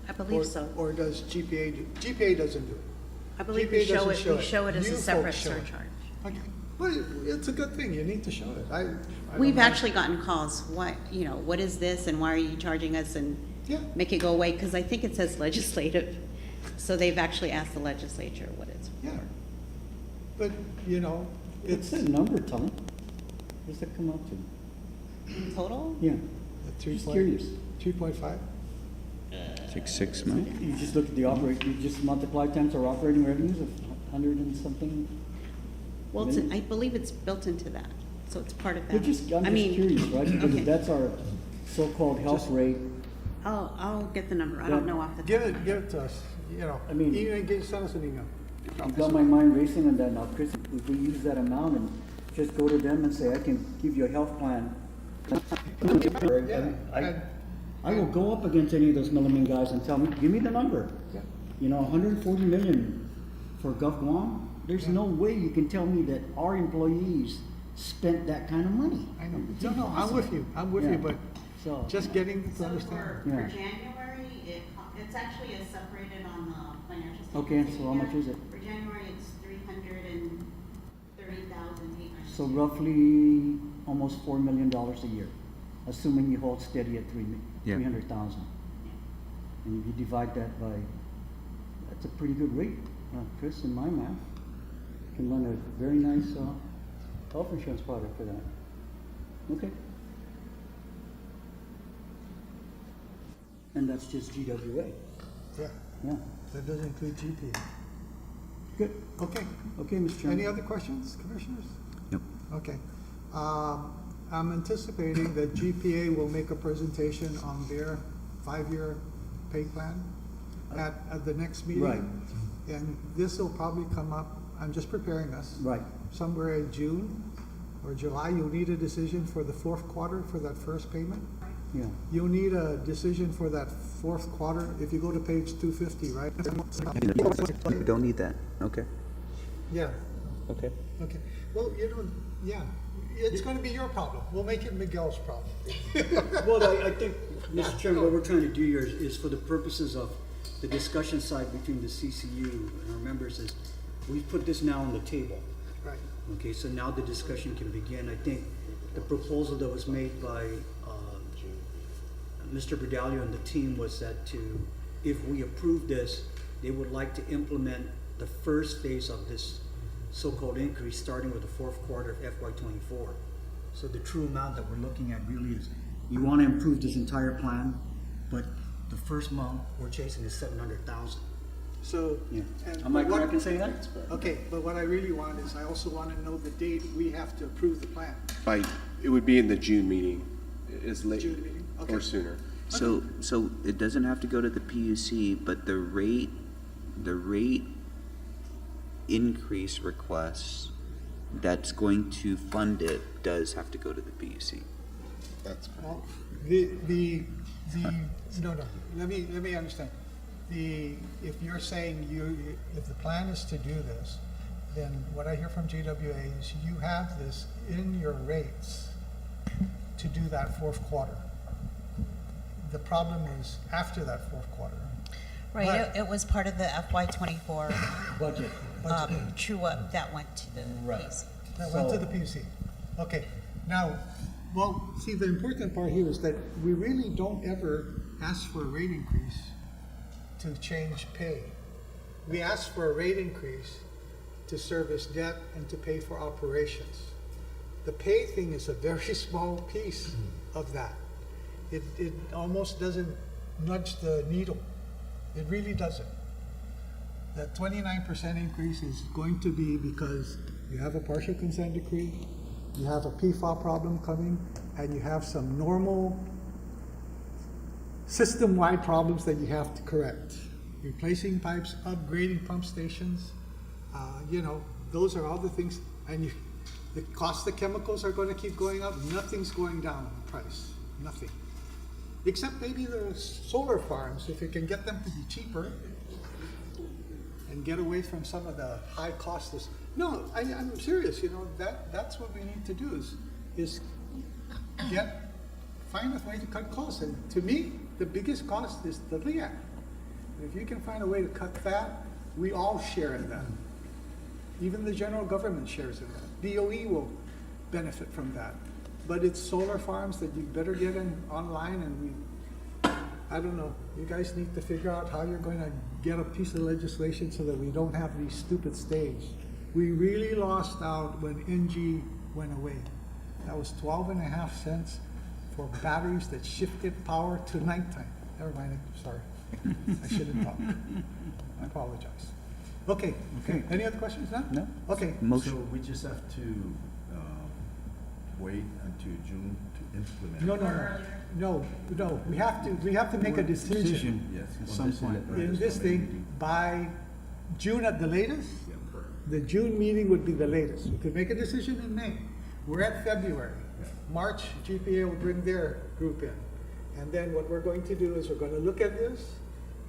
Speaker 9: I believe
Speaker 2: Or-
Speaker 9: so.
Speaker 2: Or does GPA, GPA doesn't do it?
Speaker 9: I believe
Speaker 2: GPA
Speaker 9: we show
Speaker 2: doesn't
Speaker 9: it,
Speaker 2: show
Speaker 9: we
Speaker 2: it.
Speaker 9: show it as
Speaker 2: You
Speaker 9: a
Speaker 2: folks
Speaker 9: separate
Speaker 2: show it.
Speaker 9: surcharge.
Speaker 2: Okay, well, it's a good thing, you need to show it. I don't
Speaker 9: We've
Speaker 2: know.
Speaker 9: actually gotten calls, what, you know, what is this and why are you charging us, and
Speaker 2: Yeah.
Speaker 9: make it go away, because I think it says legislative. So they've actually asked the legislature what it's
Speaker 2: Yeah.
Speaker 9: for.
Speaker 2: But, you know,
Speaker 8: It's
Speaker 2: it's
Speaker 8: a number, Tom. What's that come out to?
Speaker 9: Total?
Speaker 8: Yeah,
Speaker 2: three
Speaker 8: just
Speaker 2: point,
Speaker 8: curious.
Speaker 2: 3.5?
Speaker 7: It's like 6 months.
Speaker 8: You just look at the you just multiply times our operating revenues of 100 and something.
Speaker 9: Well, it's, I believe it's built into that, so it's part of
Speaker 8: I'm
Speaker 9: that.
Speaker 8: just
Speaker 9: I mean,
Speaker 8: curious, right? Because
Speaker 9: okay.
Speaker 8: if that's our so-called health rate,
Speaker 9: I'll get the number, I don't know off the top.
Speaker 2: Give it to us, you know,
Speaker 8: I mean-
Speaker 2: send us an email.
Speaker 8: I've got my mind racing on that now, Chris. If we use that amount and just go to them and say, I can give you a health plan.
Speaker 2: Yeah, and-
Speaker 8: I will go up against any of those milliman guys and tell me, give me the number.
Speaker 2: Yeah.
Speaker 8: You know, 140 million for Guam. There's no way you can tell me that our employees spent that kind of money.
Speaker 2: I know, no, I'm with you,
Speaker 8: Yeah.
Speaker 2: but
Speaker 8: So,
Speaker 2: just getting to
Speaker 9: So
Speaker 2: understand.
Speaker 8: Yeah.
Speaker 9: for January, it's actually separated on the financial statement.
Speaker 8: okay, so how much is it?
Speaker 9: For January, it's 330,800.
Speaker 8: So roughly almost $4 million a year, assuming you hold steady at
Speaker 7: Yeah.
Speaker 8: 300,000. And if you divide that by, that's a pretty good rate, Chris, in my math. Can run a very nice health insurance product for that. Okay. And that's just GWA.
Speaker 2: Yeah,
Speaker 8: Yeah.
Speaker 2: that doesn't include GPA.
Speaker 8: Good.
Speaker 2: Okay,
Speaker 8: Okay, Mr. Chairman.
Speaker 2: any other questions, commissioners?
Speaker 7: Nope.
Speaker 2: Okay. I'm anticipating that GPA will make a presentation on their 5-year pay plan at the next meeting.
Speaker 8: Right.
Speaker 2: And this will probably come up, I'm just preparing us.
Speaker 8: Right.
Speaker 2: Somewhere in June or July, you'll need a decision for the fourth quarter for that first payment.
Speaker 8: Yeah.
Speaker 2: You'll need a decision for that fourth quarter, if you go to page 250, right?
Speaker 7: You don't need that. Okay.
Speaker 2: Yeah,
Speaker 7: Okay.
Speaker 2: okay. Well, yeah, it's gonna be your problem. We'll make it Miguel's problem.
Speaker 6: Well, I think, Mr. Chairman, what we're trying to do here is for the purposes of the discussion side between the CCU and our members is, we've put this now on the table.
Speaker 2: Right.
Speaker 6: Okay, so now the discussion can begin. I think the proposal that was made by Mr. Berdalio and the team was that if we approve this, they would like to implement the first phase of this so-called increase, starting with the fourth quarter of FY24. So the true amount that we're looking at really is, you want to improve this entire plan, but the first amount we're chasing is 700,000.
Speaker 2: So.
Speaker 6: Yeah.
Speaker 2: and
Speaker 6: Am I
Speaker 2: what-
Speaker 6: correct in saying that?
Speaker 2: Okay, but what I really want is, I also want to know the date we have to approve the plan.
Speaker 5: It would be in the June meeting, is late,
Speaker 2: June meeting, okay.
Speaker 5: or sooner.
Speaker 7: So it doesn't have to go to the PUC, but the rate increase request that's going to fund it does have to go to the PUC.
Speaker 5: That's correct.
Speaker 2: Well, no, let me understand. If you're saying if the plan is to do this, then what I hear from GWA is you have this in your rates to do that fourth quarter. The problem is after that fourth quarter.
Speaker 9: Right, it was part of the FY24
Speaker 8: Budget.
Speaker 9: true up that went to the PUC.
Speaker 2: That went to the PUC. Okay, now, well, see, the important part here is that we really don't ever ask for a rate increase to change pay. We ask for a rate increase to service debt and to pay for operations. The pay thing is a very small piece of that. It almost doesn't nudge the needle. It really doesn't. That 29% increase is going to be because you have a partial consent decree, you have a PFAS problem coming, and you have some normal system-wide problems that you have to correct. Replacing pipes, upgrading pump stations, you know, those are all the things, and you, the cost of chemicals are gonna keep going up, nothing's going down in price, nothing. Except maybe the solar farms, if you can get them to be cheaper and get away from some of the high costs. No, I'm serious, you know, that's what we need to do is find a way to cut costs. And to me, the biggest cost is the LEAC. And if you can find a way to cut that, we all share in that. Even the general government shares in that. DOE will benefit from that. But it's solar farms that you better get in online, and I don't know, you guys need to figure out how you're going to get a piece of legislation so that we don't have these stupid stays. We really lost out when NG went away. That was 12.5 cents for batteries that shifted power to nighttime. Never mind, sorry. I shouldn't talk. I apologize. Okay, any other questions now?
Speaker 7: No.
Speaker 2: Okay.
Speaker 10: So we just have to wait until June to implement?
Speaker 2: No, we have to make a decision
Speaker 10: Yes.
Speaker 8: At
Speaker 10: on
Speaker 8: some
Speaker 10: this
Speaker 8: point.
Speaker 10: ele-
Speaker 2: in this thing by June at the latest.
Speaker 10: Yeah.
Speaker 2: The June meeting would be the latest. We could make a decision in May. We're at February. March, GPA will bring their group in. And then what we're going to do is we're going to look at this,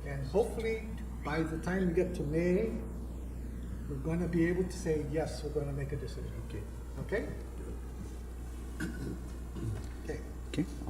Speaker 2: and hopefully by the time we get to May, we're going to be able to say, yes, we're going to make a decision.
Speaker 10: Okay.
Speaker 2: Okay? Okay.
Speaker 7: Okay.